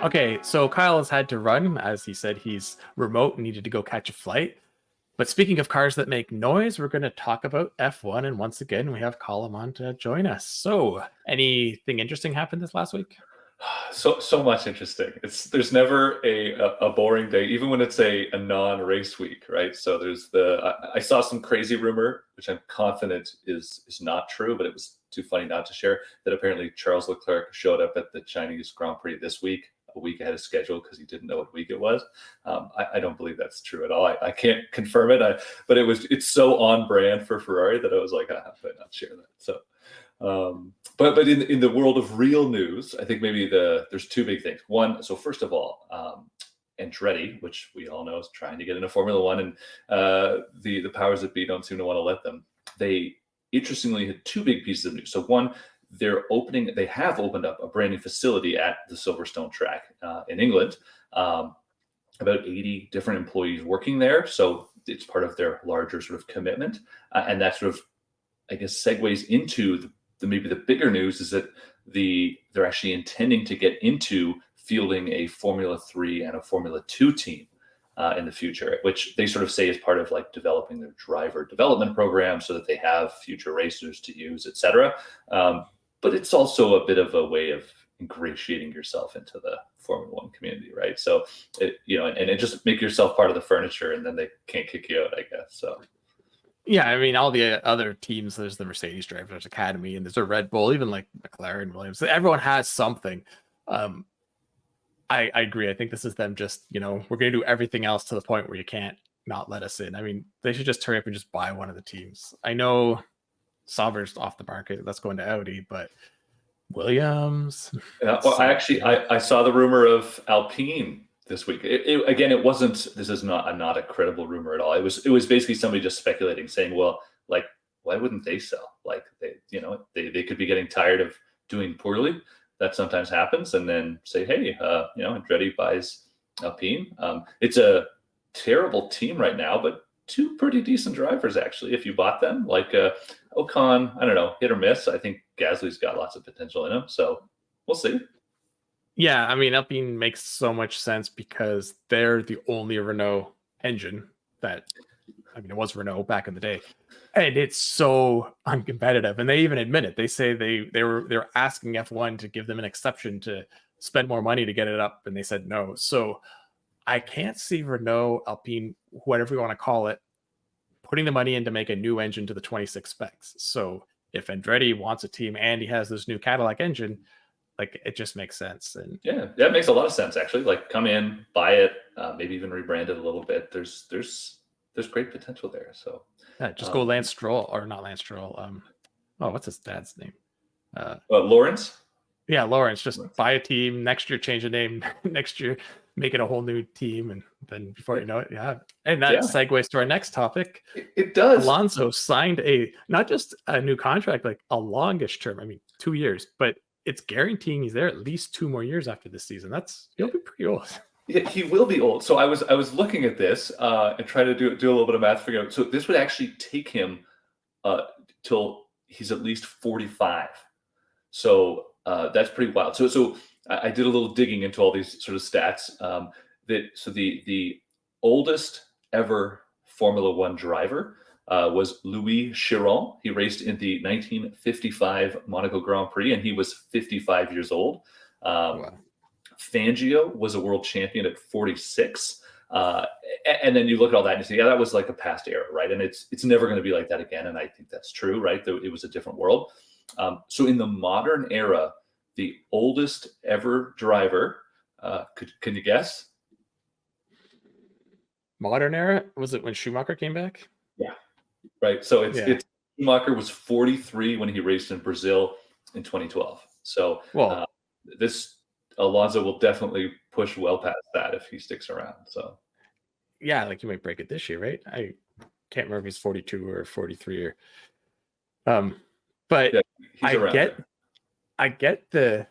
S1: Okay, so Kyle has had to run. As he said, he's remote and needed to go catch a flight. But speaking of cars that make noise, we're going to talk about F1. And once again, we have Colin on to join us. So anything interesting happened this last week?
S4: So much interesting. There's never a boring day, even when it's a non-race week, right? So there's I saw some crazy rumor, which I'm confident is not true, but it was too funny not to share, that apparently Charles Leclerc showed up at the Chinese Grand Prix this week, a week ahead of schedule, because he didn't know what week it was. I don't believe that's true at all. I can't confirm it, but it's so on brand for Ferrari that I was like, I better not share that. So. But in the world of real news, I think maybe there's two big things. One, so first of all, Andretti, which we all know is trying to get into Formula One, and the powers that be don't seem to want to let them. They interestingly had two big pieces of news. So one, they have opened up a brand new facility at the Silverstone track in England. About 80 different employees working there. So it's part of their larger sort of commitment. And that sort of, I guess, segues into maybe the bigger news is that they're actually intending to get into fielding a Formula 3 and a Formula 2 team in the future, which they sort of say is part of like developing their driver development program so that they have future racers to use, etc. But it's also a bit of a way of ingratiating yourself into the Formula One community, right? So, and just make yourself part of the furniture, and then they can't kick you out, I guess. So.
S1: Yeah, I mean, all the other teams, there's the Mercedes Drivers Academy, and there's a Red Bull, even like McLaren, Williams. Everyone has something. I agree. I think this is them just, we're going to do everything else to the point where you can't not let us in. I mean, they should just hurry up and just buy one of the teams. I know Sauber's off the market. That's going to Audi, but Williams.
S4: Yeah, well, I saw the rumor of Alpine this week. Again, it wasn't. This is not a credible rumor at all. It was basically somebody just speculating, saying, well, like, why wouldn't they sell? Like, they could be getting tired of doing poorly. That sometimes happens, and then say, hey, Andretti buys Alpine. It's a terrible team right now, but two pretty decent drivers, actually, if you bought them. Like Ocon, I don't know, hit or miss. I think Gasly's got lots of potential in him, so we'll see.
S1: Yeah, I mean, Alpine makes so much sense because they're the only Renault engine that, it was Renault back in the day, and it's so uncompetitive. And they even admit it. They say they're asking F1 to give them an exception to spend more money to get it up, and they said no. So I can't see Renault, Alpine, whatever you want to call it, putting the money in to make a new engine to the 26 specs. So if Andretti wants a team and he has this new Cadillac engine, like, it just makes sense. And
S4: yeah, that makes a lot of sense, actually. Like, come in, buy it, maybe even rebrand it a little bit. There's great potential there. So
S1: yeah, just go Lance Stroll, or not Lance Stroll. What's his dad's name?
S4: Lawrence.
S1: Yeah, Lawrence. Just buy a team next year, change the name next year, make it a whole new team, and then before you know it, yeah. And that segues to our next topic.
S4: It does.
S1: Alonso signed not just a new contract, like a longish term. 2 years, but it's guaranteeing he's there at least 2 more years after this season. He'll be pretty old.
S4: Yeah, he will be old. So I was looking at this and trying to do a little bit of math, figure out. So this would actually take him till he's at least 45. So that's pretty wild. So I did a little digging into all these sort of stats. The oldest ever Formula One driver was Louis Chiron. He raced in the 1955 Monaco Grand Prix, and he was 55 years old.
S1: Wow.
S4: Fangio was a world champion at 46. And then you look at all that and you say, yeah, that was like a past era, right? And it's never going to be like that again. And I think that's true, right? It was a different world. So in the modern era, the oldest ever driver, can you guess?
S1: Modern era? Was it when Schumacher came back?
S4: Yeah. Right. So it's Schumacher was 43 when he raced in Brazil in 2012. So this Alonso will definitely push well past that if he sticks around. So
S1: yeah, like you might break it this year, right? I can't remember if he's 42 or 43 or but yeah, I get the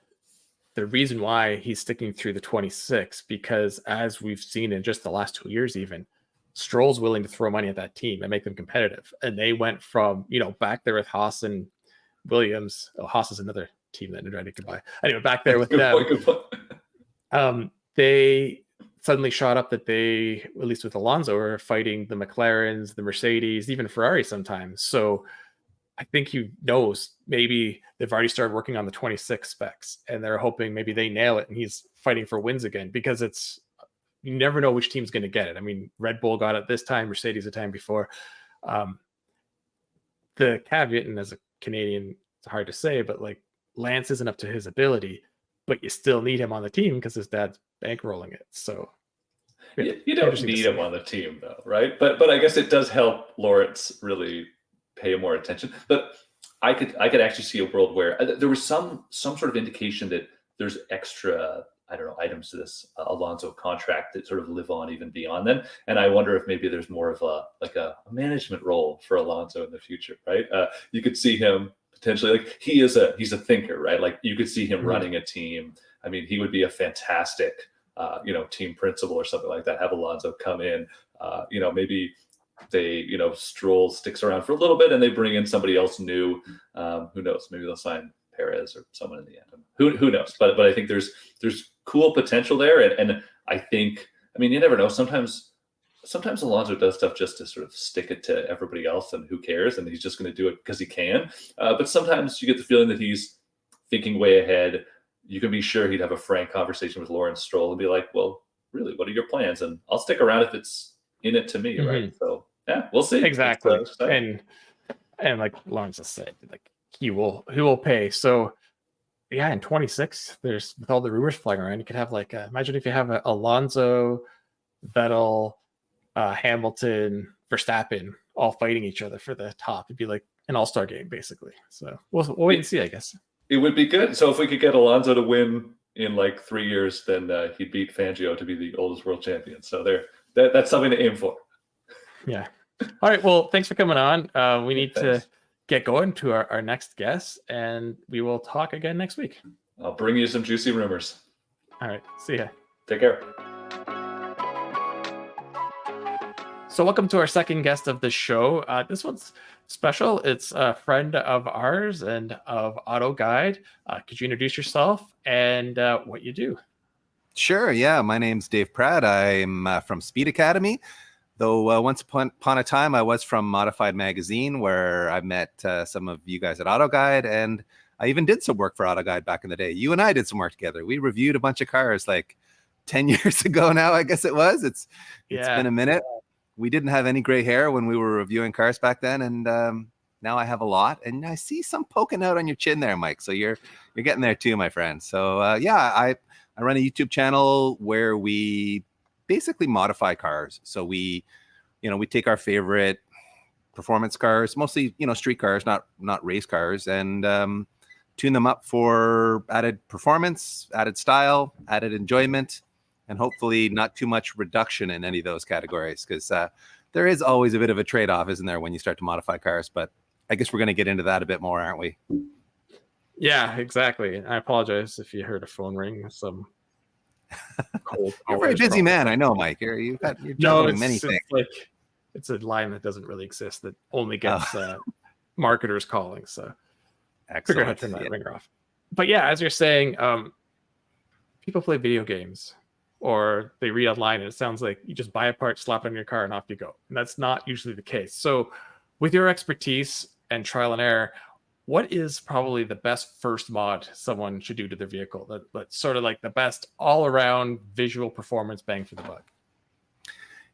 S1: reason why he's sticking through the 26, because as we've seen in just the last 2 years, even Stroll's willing to throw money at that team and make them competitive. And they went from, back there with Haas and Williams. Oh, Haas is another team that Andretti could buy. Anyway, back there with them, they suddenly shot up that they, at least with Alonso, are fighting the McLarens, the Mercedes, even Ferrari sometimes. So I think he knows maybe they've already started working on the 26 specs and they're hoping maybe they nail it and he's fighting for wins again, because you never know which team's going to get it. Red Bull got it this time, Mercedes the time before. The caveat, and as a Canadian, it's hard to say, but like, Lance isn't up to his ability, but you still need him on the team because his dad's bankrolling it. So
S4: you don't need him on the team though, right? But I guess it does help Lawrence really pay more attention. But I could actually see a world where there was some sort of indication that there's extra, I don't know, items to this Alonso contract that sort of live on even beyond then. And I wonder if maybe there's more of a management role for Alonso in the future, right? You could see him potentially, like, he's a thinker, right? Like, you could see him running a team. He would be a fantastic, team principal or something like that. Have Alonso come in, maybe they, Stroll sticks around for a little bit and they bring in somebody else new. Who knows? Maybe they'll sign Perez or someone in the end. Who knows? But I think there's cool potential there, and I think, you never know. Sometimes Alonso does stuff just to sort of stick it to everybody else, and who cares? And he's just going to do it because he can. But sometimes you get the feeling that he's thinking way ahead. You can be sure he'd have a frank conversation with Lawrence Stroll and be like, "Well, really, what are your plans?" And I'll stick around if it's in it to me, right? So yeah, we'll see.
S1: Exactly. And like Lawrence has said, like he will pay. So yeah, in 26, there's with all the rumors flying around, you could have like imagine if you have Alonso, Vettel, Hamilton, Verstappen all fighting each other for the top. It'd be like an all-star game basically. So we'll wait and see, I guess.
S4: It would be good. So if we could get Alonso to win in like 3 years, then he'd beat Fangio to be the oldest world champion. So that's something to aim for.
S1: Yeah. All right. Well, thanks for coming on. We need to get going to our next guest, and we will talk again next week.
S4: I'll bring you some juicy rumors.
S1: All right. See ya.
S4: Take care.
S1: So welcome to our second guest of the show. This one's special. It's a friend of ours and of Auto Guide. Could you introduce yourself and what you do?
S5: Sure. Yeah. My name's Dave Pratte. I'm from Speed Academy. Though once upon a time, I was from Modified Magazine, where I met some of you guys at AutoGuide, and I even did some work for AutoGuide back in the day. You and I did some work together. We reviewed a bunch of cars like 10 years ago now, I guess it was. It's been a minute. We didn't have any gray hair when we were reviewing cars back then, and now I have a lot. And I see some poking out on your chin there, Mike. So you're getting there too, my friend. So I run a YouTube channel where we basically modify cars. So we take our favorite performance cars, mostly street cars, not race cars, and tune them up for added performance, added style, added enjoyment, and hopefully not too much reduction in any of those categories, because there is always a bit of a trade-off, isn't there, when you start to modify cars? But I guess we're going to get into that a bit more, aren't we?
S1: Yeah, exactly. I apologize if you heard a phone ring. Some cold.
S5: You're a very busy man, I know, Mike. You're juggling many things.
S1: It's a line that doesn't really exist that only gets marketers calling. So figure out how to turn that ringer off. But yeah, as you're saying, people play video games, or they read online and it sounds like you just buy a part, slap it on your car, and off you go. And that's not usually the case. So with your expertise and trial and error, what is probably the best first mod someone should do to their vehicle that's sort of like the best all-around visual performance bang for the buck?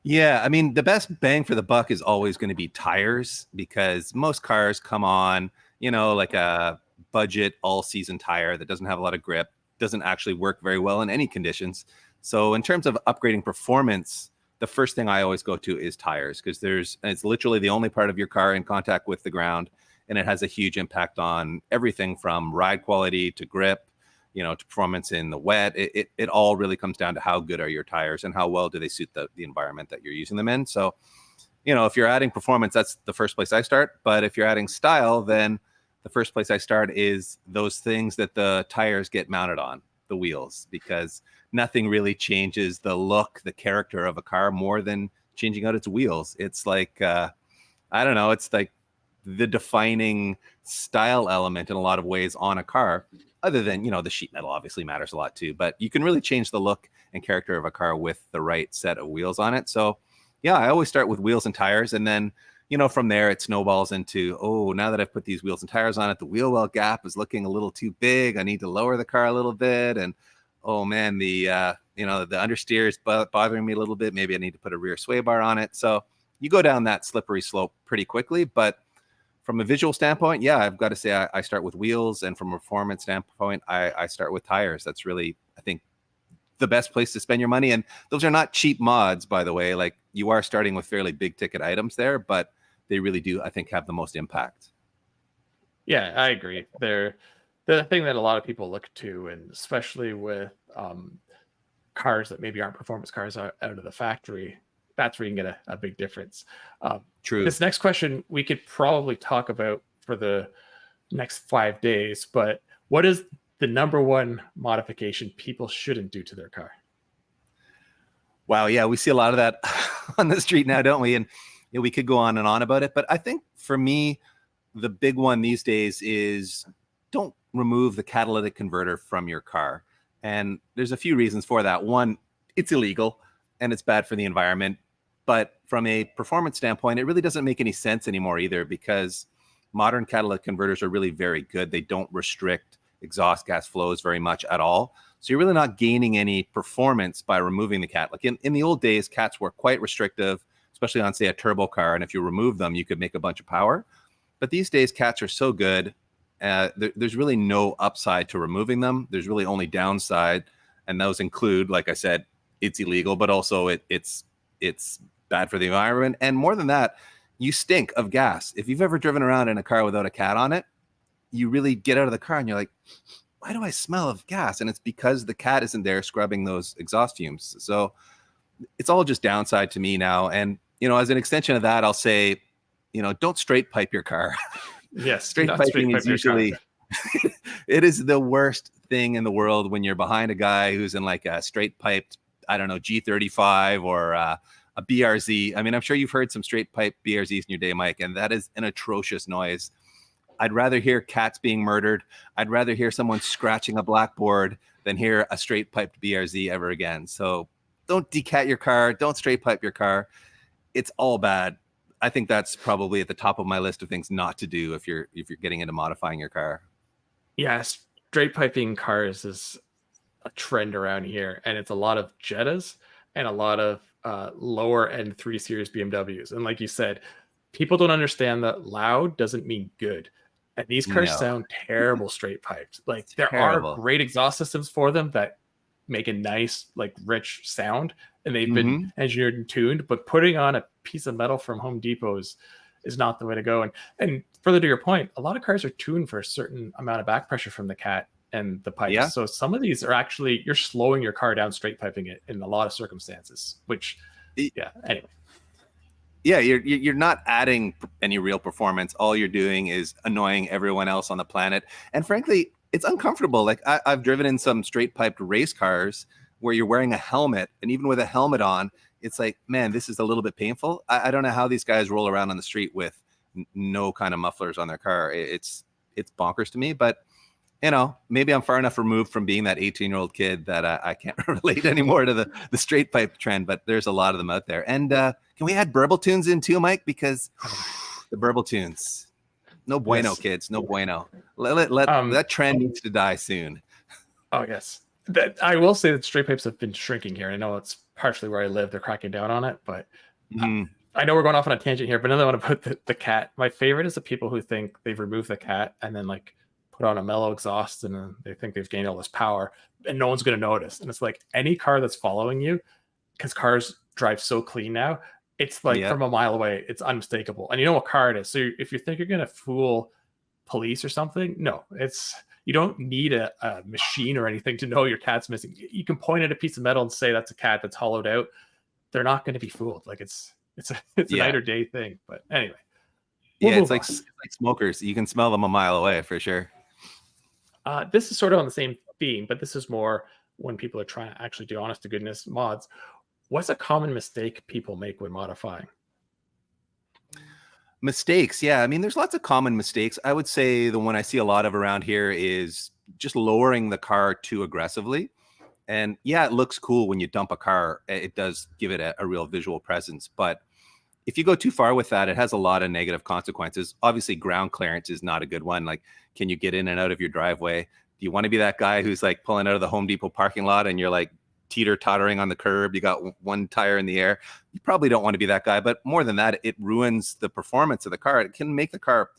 S5: Yeah, I mean, the best bang for the buck is always going to be tires, because most cars come on, like a budget all-season tire that doesn't have a lot of grip, doesn't actually work very well in any conditions. So in terms of upgrading performance, the first thing I always go to is tires, because it's literally the only part of your car in contact with the ground, and it has a huge impact on everything from ride quality to grip, to performance in the wet. It all really comes down to how good are your tires and how well do they suit the environment that you're using them in. So, if you're adding performance, that's the first place I start. But if you're adding style, then the first place I start is those things that the tires get mounted on, the wheels, because nothing really changes the look, the character of a car more than changing out its wheels. It's like, I don't know, it's like the defining style element in a lot of ways on a car, other than, the sheet metal obviously matters a lot too, but you can really change the look and character of a car with the right set of wheels on it. So yeah, I always start with wheels and tires, and then, from there it snowballs into, now that I've put these wheels and tires on it, the wheel well gap is looking a little too big. I need to lower the car a little bit. And oh man, the understeer is bothering me a little bit. Maybe I need to put a rear sway bar on it. So you go down that slippery slope pretty quickly. But from a visual standpoint, yeah, I've got to say I start with wheels, and from a performance standpoint, I start with tires. That's really, I think, the best place to spend your money. And those are not cheap mods, by the way. Like, you are starting with fairly big ticket items there, but they really do, I think, have the most impact.
S1: Yeah, I agree. They're the thing that a lot of people look to, and especially with cars that maybe aren't performance cars out of the factory, that's where you can get a big difference.
S5: True.
S1: This next question we could probably talk about for the next 5 days, but what is the number one modification people shouldn't do to their car?
S5: Wow, yeah, we see a lot of that on the street now, don't we? And we could go on and on about it, but I think for me, the big one these days is don't remove the catalytic converter from your car. And there's a few reasons for that. One, it's illegal and it's bad for the environment. But from a performance standpoint, it really doesn't make any sense anymore either, because modern catalytic converters are really very good. They don't restrict exhaust gas flows very much at all. So you're really not gaining any performance by removing the cat. Like in the old days, cats were quite restrictive, especially on, say, a turbo car. And if you remove them, you could make a bunch of power. But these days, cats are so good There's really no upside to removing them. There's really only downside, and those include, like I said, it's illegal, but also it's bad for the environment. And more than that, you stink of gas. If you've ever driven around in a car without a cat on it, you really get out of the car and you're like, why do I smell of gas? And it's because the cat isn't there scrubbing those exhaust fumes. So it's all just downside to me now. And, as an extension of that, I'll say, don't straight pipe your car.
S1: Yes,
S5: Straight piping is usually, it is the worst thing in the world when you're behind a guy who's in like a straight piped, I don't know, G35 or a BRZ. I mean, I'm sure you've heard some straight pipe BRZs in your day, Mike, and that is an atrocious noise. I'd rather hear cats being murdered. I'd rather hear someone scratching a blackboard than hear a straight piped BRZ ever again. So don't decat your car. Don't straight pipe your car. It's all bad. I think that's probably at the top of my list of things not to do if you're getting into modifying your car.
S1: Yeah, straight piping cars is a trend around here, and it's a lot of Jettas and a lot of lower end 3 Series BMWs. And like you said, people don't understand that loud doesn't mean good. And these cars sound terrible straight piped. Like there are great exhaust systems for them that make a nice, like rich sound, and they've been engineered and tuned, but putting on a piece of metal from Home Depot is not the way to go. And further to your point, a lot of cars are tuned for a certain amount of back pressure from the cat and the pipes. Yeah. So some of these are actually, you're slowing your car down straight piping it in a lot of circumstances, which, anyway.
S5: Yeah, you're not adding any real performance. All you're doing is annoying everyone else on the planet. And frankly, it's uncomfortable. Like I've driven in some straight piped race cars where you're wearing a helmet, and even with a helmet on, it's like, man, this is a little bit painful. I don't know how these guys roll around on the street with no kind of mufflers on their car. It's bonkers to me, but maybe I'm far enough removed from being that 18-year-old kid that I can't relate anymore to the straight pipe trend, but there's a lot of them out there. And can we add burble tunes in too, Mike? Because the burble tunes, no bueno, yes. Kids, no bueno. That trend needs to die soon.
S1: Oh, yes. I will say that straight pipes have been shrinking here. I know it's partially where I live. They're cracking down on it, but I know we're going off on a tangent here, but another one about the cat. My favorite is the people who think they've removed the cat and then like put on a mellow exhaust and they think they've gained all this power and no one's going to notice. And it's like any car that's following you, because cars drive so clean now, it's like from a mile away, it's unmistakable. And you know what car it is. So if you think you're going to fool police or something, no, you don't need a machine or anything to know your cat's missing. You can point at a piece of metal and say that's a cat that's hollowed out. They're not going to be fooled. Like it's a night or day thing. But anyway,
S5: it's like smokers. You can smell them a mile away for sure.
S1: This is sort of on the same theme, but this is more when people are trying to actually do honest to goodness mods. What's a common mistake people make when modifying?
S5: Mistakes. Yeah. I mean, there's lots of common mistakes. I would say the one I see a lot of around here is just lowering the car too aggressively. And yeah, it looks cool when you dump a car. It does give it a real visual presence. But if you go too far with that, it has a lot of negative consequences. Obviously, ground clearance is not a good one. Like, can you get in and out of your driveway? Do you want to be that guy who's like pulling out of the Home Depot parking lot and you're like teeter-tottering on the curb? You got one tire in the air. You probably don't want to be that guy. But more than that, it ruins the performance of the car. It can make the car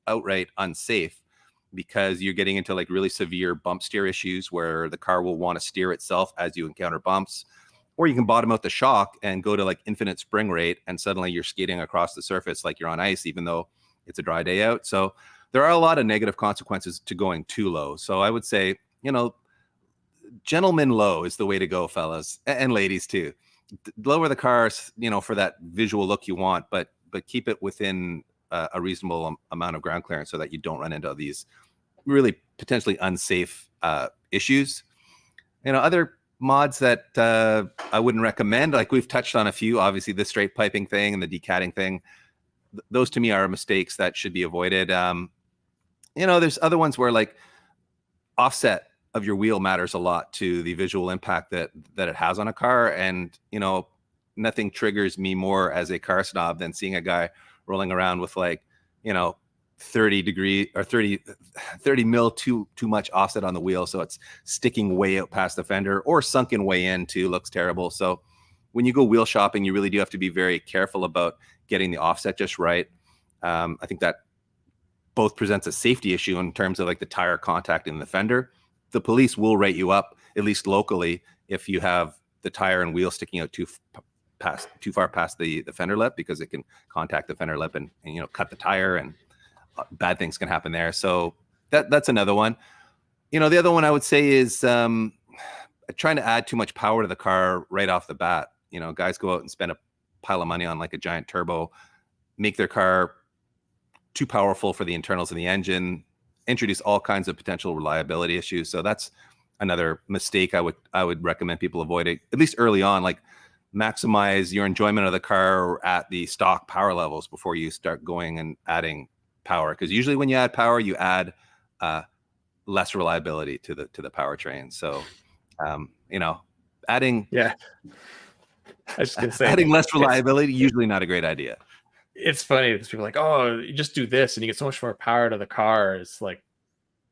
S5: outright unsafe because you're getting into like really severe bump steer issues where the car will want to steer itself as you encounter bumps. Or you can bottom out the shock and go to like infinite spring rate and suddenly you're skating across the surface like you're on ice, even though it's a dry day out. So there are a lot of negative consequences to going too low. So I would say, gentlemen low is the way to go, fellas, and ladies too. Lower the cars, for that visual look you want, but keep it within a reasonable amount of ground clearance so that you don't run into these really potentially unsafe issues. Other mods that I wouldn't recommend, like we've touched on a few, obviously the straight piping thing and the decatting thing. Those to me are mistakes that should be avoided. There's other ones where like offset of your wheel matters a lot to the visual impact that it has on a car. And, nothing triggers me more as a car snob than seeing a guy rolling around with like, 30 degree or 30 mil too much offset on the wheel. So it's sticking way out past the fender or sunken way in too, looks terrible. So when you go wheel shopping, you really do have to be very careful about getting the offset just right. I think that both presents a safety issue in terms of like the tire contacting the fender. The police will write you up, at least locally, if you have the tire and wheel sticking out too far past the fender lip, because it can contact the fender lip and you know, cut the tire, and bad things can happen there. So that's another one. You know, the other one I would say is trying to add too much power to the car right off the bat. You know, guys go out and spend a pile of money on like a giant turbo, make their car too powerful for the internals of the engine, introduce all kinds of potential reliability issues. So that's another mistake I would recommend people avoid it, at least early on. Like, maximize your enjoyment of the car at the stock power levels before you start going and adding power, because usually when you add power, you add less reliability to the powertrain. So you know, adding
S1: I was just gonna say,
S5: adding less reliability, usually not a great idea.
S1: It's funny because people are like, oh, you just do this and you get so much more power to the car. It's like,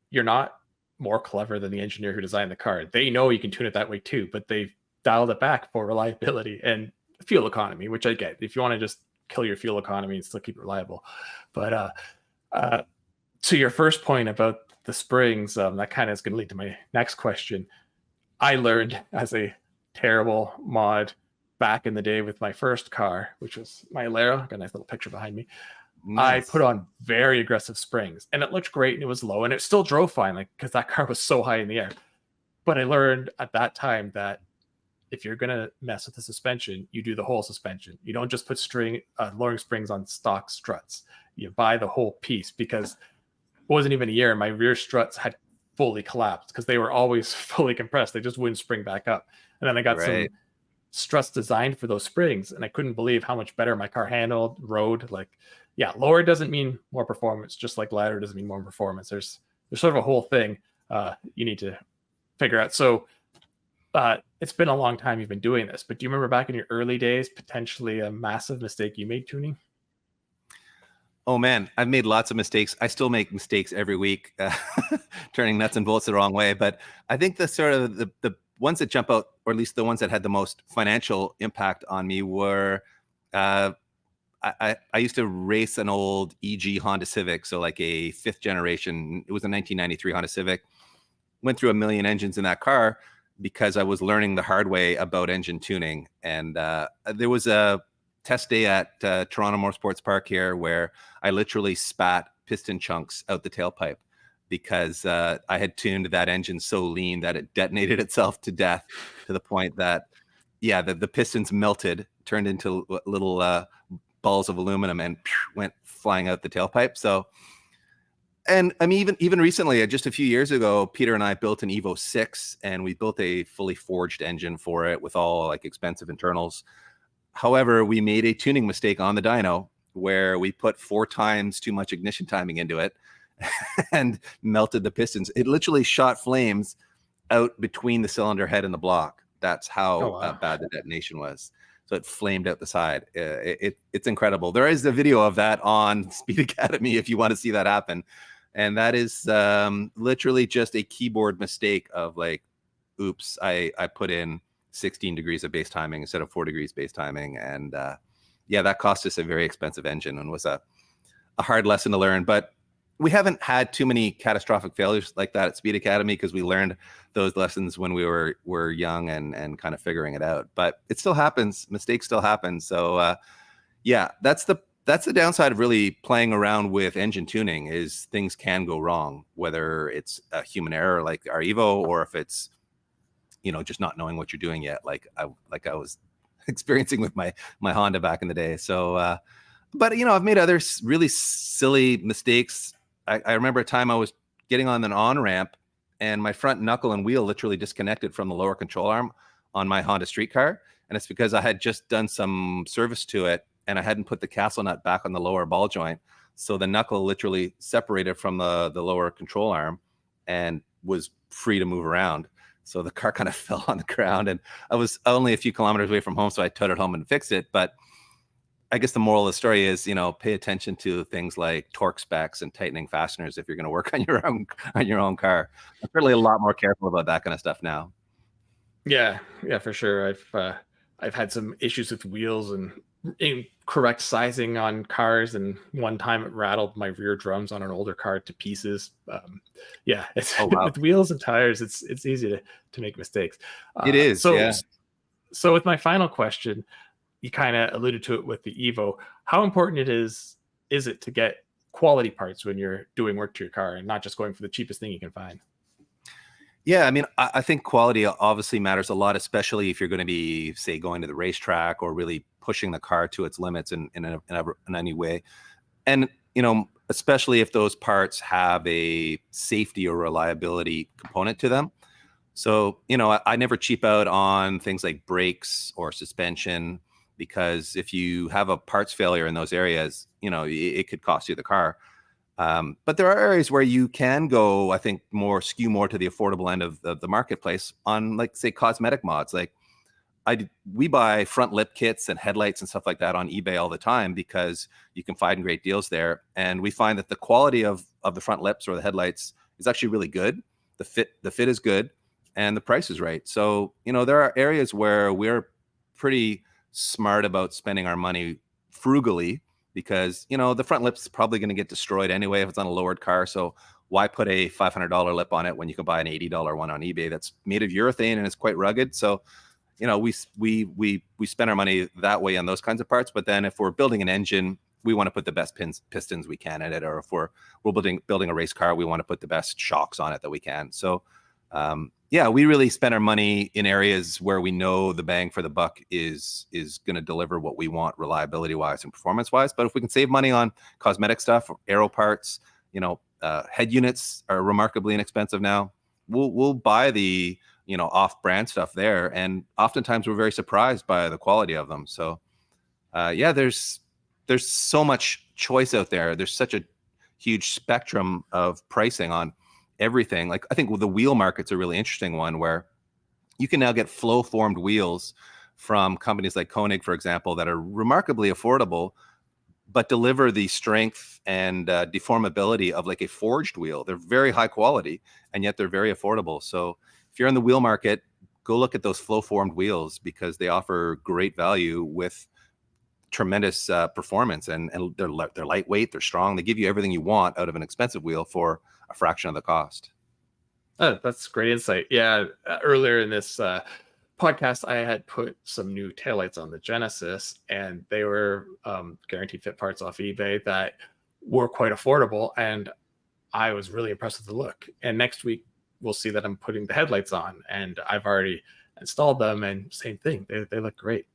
S1: you're not more clever than the engineer who designed the car. They know you can tune it that way too, but they've dialed it back for reliability and fuel economy, which I get. If you want to just kill your fuel economy and still keep it reliable. But to your first point about the springs, that kind of is going to lead to my next question. I learned as a terrible mod back in the day with my first car, which was my Alero. Got a nice little picture behind me.
S5: Nice.
S1: I put on very aggressive springs and it looked great and it was low and it still drove fine, like, because that car was so high in the air. But I learned at that time that if you're going to mess with the suspension, you do the whole suspension. You don't just put lowering springs on stock struts. You buy the whole piece, because it wasn't even a year and my rear struts had fully collapsed because they were always fully compressed. They just wouldn't spring back up. And then I got some struts designed for those springs, and I couldn't believe how much better my car handled, rode. Like, yeah, lower doesn't mean more performance, just like ladder doesn't mean more performance. There's sort of a whole thing you need to figure out. So it's been a long time you've been doing this, but do you remember back in your early days, potentially a massive mistake you made tuning?
S5: Oh man, I've made lots of mistakes. I still make mistakes every week, turning nuts and bolts the wrong way. But I think the sort of the ones that jump out, or at least the ones that had the most financial impact on me, were I used to race an old EG Honda Civic, so like a 5th generation. It was a 1993 Honda Civic. Went through a million engines in that car because I was learning the hard way about engine tuning. And there was a test day at Toronto Motorsports Park here where I literally spat piston chunks out the tailpipe because I had tuned that engine so lean that it detonated itself to death, to the point that, yeah, the pistons melted, turned into little balls of aluminum, and went flying out the tailpipe. So, and I mean, even recently, just a few years ago, Peter and I built an Evo 6, and we built a fully forged engine for it with all like expensive internals. However, we made a tuning mistake on the dyno where we put 4 times too much ignition timing into it and melted the pistons. It literally shot flames out between the cylinder head and the block. That's how bad the detonation was. So it flamed out the side. It's incredible. There is a video of that on Speed Academy if you want to see that happen. And that is literally just a keyboard mistake of like, oops, I put in 16 degrees of base timing instead of 4 degrees base timing. And yeah, that cost us a very expensive engine and was a hard lesson to learn. But we haven't had too many catastrophic failures like that at Speed Academy because we learned those lessons when we were young and kind of figuring it out. But it still happens. Mistakes still happen. So yeah, that's the downside of really playing around with engine tuning, is things can go wrong, whether it's a human error like our Evo, or if it's, you know, just not knowing what you're doing yet, like I was experiencing with my Honda back in the day. So but you know, I've made other really silly mistakes. I remember a time I was getting on an on-ramp and my front knuckle and wheel literally disconnected from the lower control arm on my Honda street car. And it's because I had just done some service to it and I hadn't put the castle nut back on the lower ball joint. So the knuckle literally separated from the lower control arm and was free to move around. So the car kind of fell on the ground, and I was only a few kilometers away from home, so I towed it home and fixed it. But I guess the moral of the story is, you know, pay attention to things like torque specs and tightening fasteners if you're going to work on your own car. I'm certainly a lot more careful about that kind of stuff now.
S1: Yeah, for sure. I've had some issues with wheels and incorrect sizing on cars, and one time it rattled my rear drums on an older car to pieces. Yeah, it's
S5: Oh wow.
S1: with wheels and tires, it's easy to make mistakes.
S5: It is,
S1: So
S5: yeah.
S1: so with my final question, you kind of alluded to it with the Evo. How important is it to get quality parts when you're doing work to your car and not just going for the cheapest thing you can find?
S5: Yeah, I mean, I think quality obviously matters a lot, especially if you're going to be, say, going to the racetrack or really pushing the car to its limits in any way. And, especially if those parts have a safety or reliability component to them. So, I never cheap out on things like brakes or suspension, because if you have a parts failure in those areas, it could cost you the car. But there are areas where you can go, I think, skew more to the affordable end of the marketplace on, like, say, cosmetic mods. Like we buy front lip kits and headlights and stuff like that on eBay all the time, because you can find great deals there. And we find that the quality of the front lips or the headlights is actually really good. The fit is good, and the price is right. So, there are areas where we're pretty smart about spending our money frugally, because the front lip's probably going to get destroyed anyway if it's on a lowered car. So why put a $500 lip on it when you can buy an $80 one on eBay that's made of urethane and is quite rugged? So we spend our money that way on those kinds of parts. But then if we're building an engine, we want to put the best pistons we can in it. Or if we're building a race car, we want to put the best shocks on it that we can. So yeah, we really spend our money in areas where we know the bang for the buck is going to deliver what we want, reliability wise and performance wise. But if we can save money on cosmetic stuff, aero parts, head units are remarkably inexpensive now. We'll buy the off-brand stuff there, and oftentimes we're very surprised by the quality of them. So yeah, there's so much choice out there. There's such a huge spectrum of pricing on everything. Like, I think the wheel market's a really interesting one, where you can now get flow formed wheels from companies like Koenig, for example, that are remarkably affordable, but deliver the strength and deformability of like a forged wheel. They're very high quality, and yet they're very affordable. So if you're in the wheel market, go look at those flow formed wheels, because they offer great value with tremendous performance, and they're lightweight, they're strong, they give you everything you want out of an expensive wheel for a fraction of the cost.
S1: Oh, that's great insight. Yeah, earlier in this podcast, I had put some new taillights on the Genesis, and they were guaranteed fit parts off eBay that were quite affordable, and I was really impressed with the look. And next week, we'll see that I'm putting the headlights on, and I've already installed them, and same thing, they look great.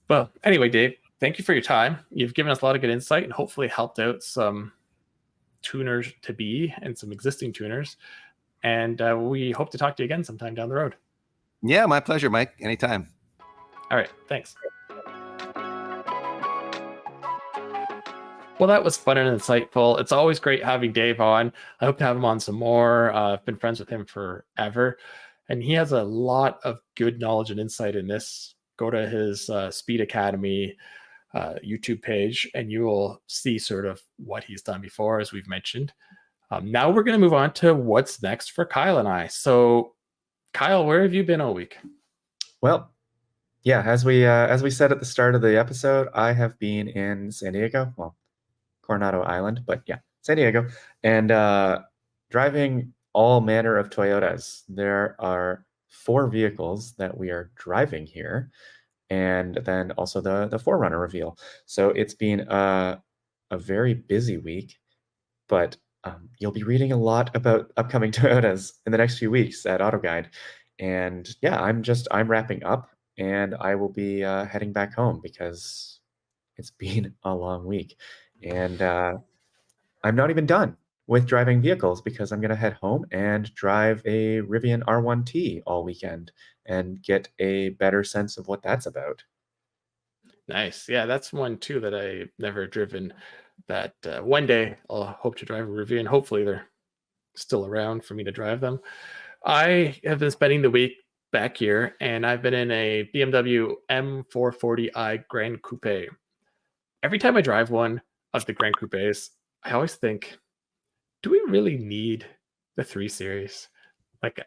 S1: Well, anyway, Dave, thank you for your time. You've given us a lot of good insight and hopefully helped out some tuners to be and some existing tuners. And we hope to talk to you again sometime down the road.
S5: Yeah, my pleasure, Mike. Anytime.
S1: All right. Thanks. Well, that was fun and insightful. It's always great having Dave on. I hope to have him on some more. I've been friends with him forever, and he has a lot of good knowledge and insight in this. Go to his Speed Academy YouTube page, and you will see sort of what he's done before, as we've mentioned. Now we're going to move on to what's next for Kyle and I. So, Kyle, where have you been all week?
S2: Well, yeah, as we said at the start of the episode, I have been in San Diego, well, Coronado Island, but yeah, San Diego, and driving all manner of Toyotas. There are 4 vehicles that we are driving here, and then also the 4Runner reveal. So it's been a very busy week, but you'll be reading a lot about upcoming Toyotas in the next few weeks at AutoGuide. And yeah, I'm wrapping up, and I will be heading back home because it's been a long week. And I'm not even done with driving vehicles, because I'm going to head home and drive a Rivian R1T all weekend and get a better sense of what that's about.
S1: Nice. Yeah, that's one too that I've never driven. That one day I'll hope to drive a Rivian. Hopefully they're still around for me to drive them. I have been spending the week back here, and I've been in a BMW M440i Grand Coupe. Every time I drive one of the Grand Coupes, I always think, do we really need the 3 Series? Like,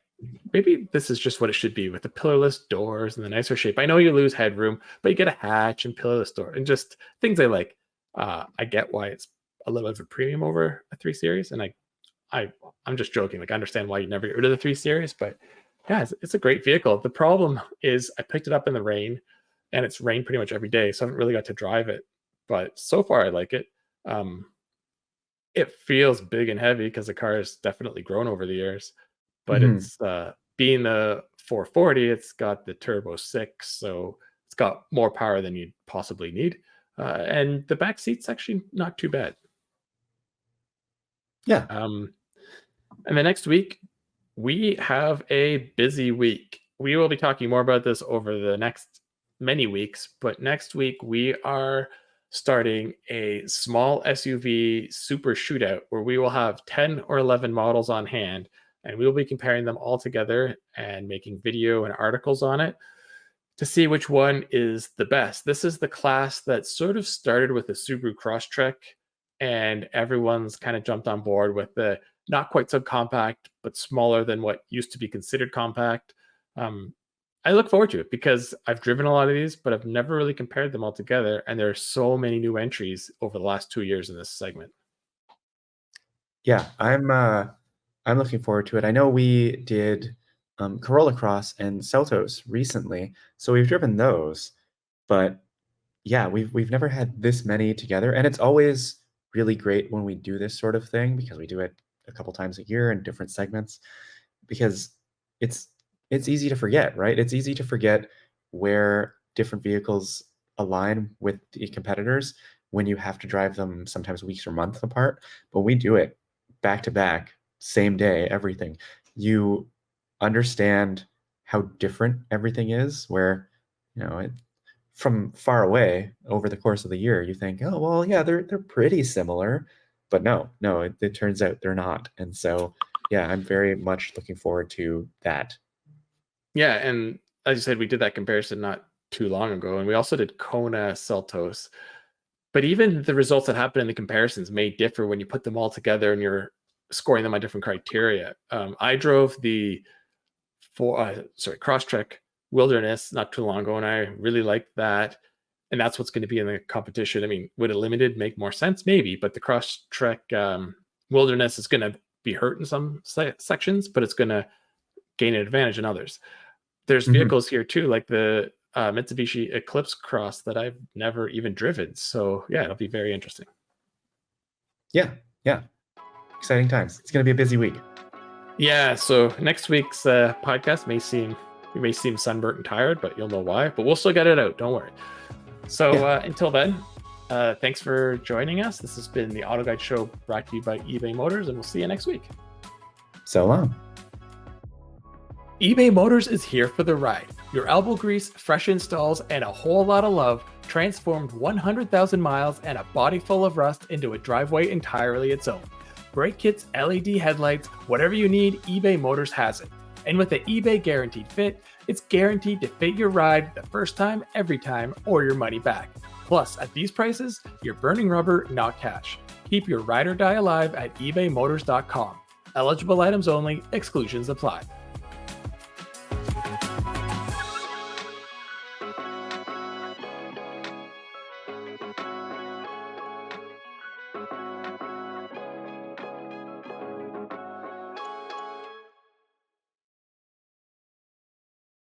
S1: maybe this is just what it should be with the pillarless doors and the nicer shape. I know you lose headroom, but you get a hatch and pillarless door and just things I like. I get why it's a little bit of a premium over a 3 Series, and I'm just joking. Like, I understand why you never get rid of the 3 Series, but yeah, it's a great vehicle. The problem is I picked it up in the rain, and it's rained pretty much every day, so I haven't really got to drive it. But so far, I like it. It feels big and heavy because the car has definitely grown over the years. But
S2: Mhm.
S1: it's being the 440, it's got the turbo 6, so it's got more power than you'd possibly need. And the back seat's actually not too bad.
S2: Yeah.
S1: And the next week, we have a busy week. We will be talking more about this over the next many weeks, but next week we are starting a small SUV super shootout where we will have 10 or 11 models on hand, and we will be comparing them all together and making video and articles on it to see which one is the best. This is the class that sort of started with the Subaru Crosstrek, and everyone's kind of jumped on board with the not quite subcompact, but smaller than what used to be considered compact. I look forward to it because I've driven a lot of these, but I've never really compared them all together. And there are so many new entries over the last 2 years in this segment.
S2: Yeah, I'm looking forward to it. I know we did Corolla Cross and Seltos recently, so we've driven those, but yeah, we've never had this many together, and it's always really great when we do this sort of thing because we do it a couple times a year in different segments because it's easy to forget, right? It's easy to forget where different vehicles align with the competitors when you have to drive them sometimes weeks or months apart, but we do it back to back, same day, everything. You understand how different everything is, where, from far away over the course of the year, you think, oh, well, yeah, they're pretty similar, but no, it turns out they're not. And so, yeah, I'm very much looking forward to that.
S1: Yeah, and as you said, we did that comparison not too long ago, and we also did Kona Seltos. But even the results that happen in the comparisons may differ when you put them all together and you're scoring them on different criteria. I drove the Crosstrek Wilderness not too long ago, and I really liked that. And that's what's going to be in the competition. I mean, would a limited make more sense? Maybe, but the Crosstrek Wilderness is going to be hurt in some sections, but it's going to gain an advantage in others. There's vehicles here too, like the Mitsubishi Eclipse Cross that I've never even driven. So yeah, it'll be very interesting.
S2: Yeah. Exciting times. It's going to be a busy week.
S1: Yeah, so next week's podcast may seem sunburnt and tired, but you'll know why. But we'll still get it out. Don't worry. So until then, thanks for joining us. This has been the Auto Guide Show, brought to you by eBay Motors, and we'll see you next week.
S2: So long.
S1: eBay Motors is here for the ride. Your elbow grease, fresh installs, and a whole lot of love transformed 100,000 miles and a body full of rust into a driveway entirely its own. Brake kits, LED headlights, whatever you need, eBay Motors has it. And with the eBay Guaranteed Fit, it's guaranteed to fit your ride the first time, every time, or your money back. Plus, at these prices, you're burning rubber, not cash. Keep your ride or die alive at ebaymotors.com. Eligible items only, exclusions apply.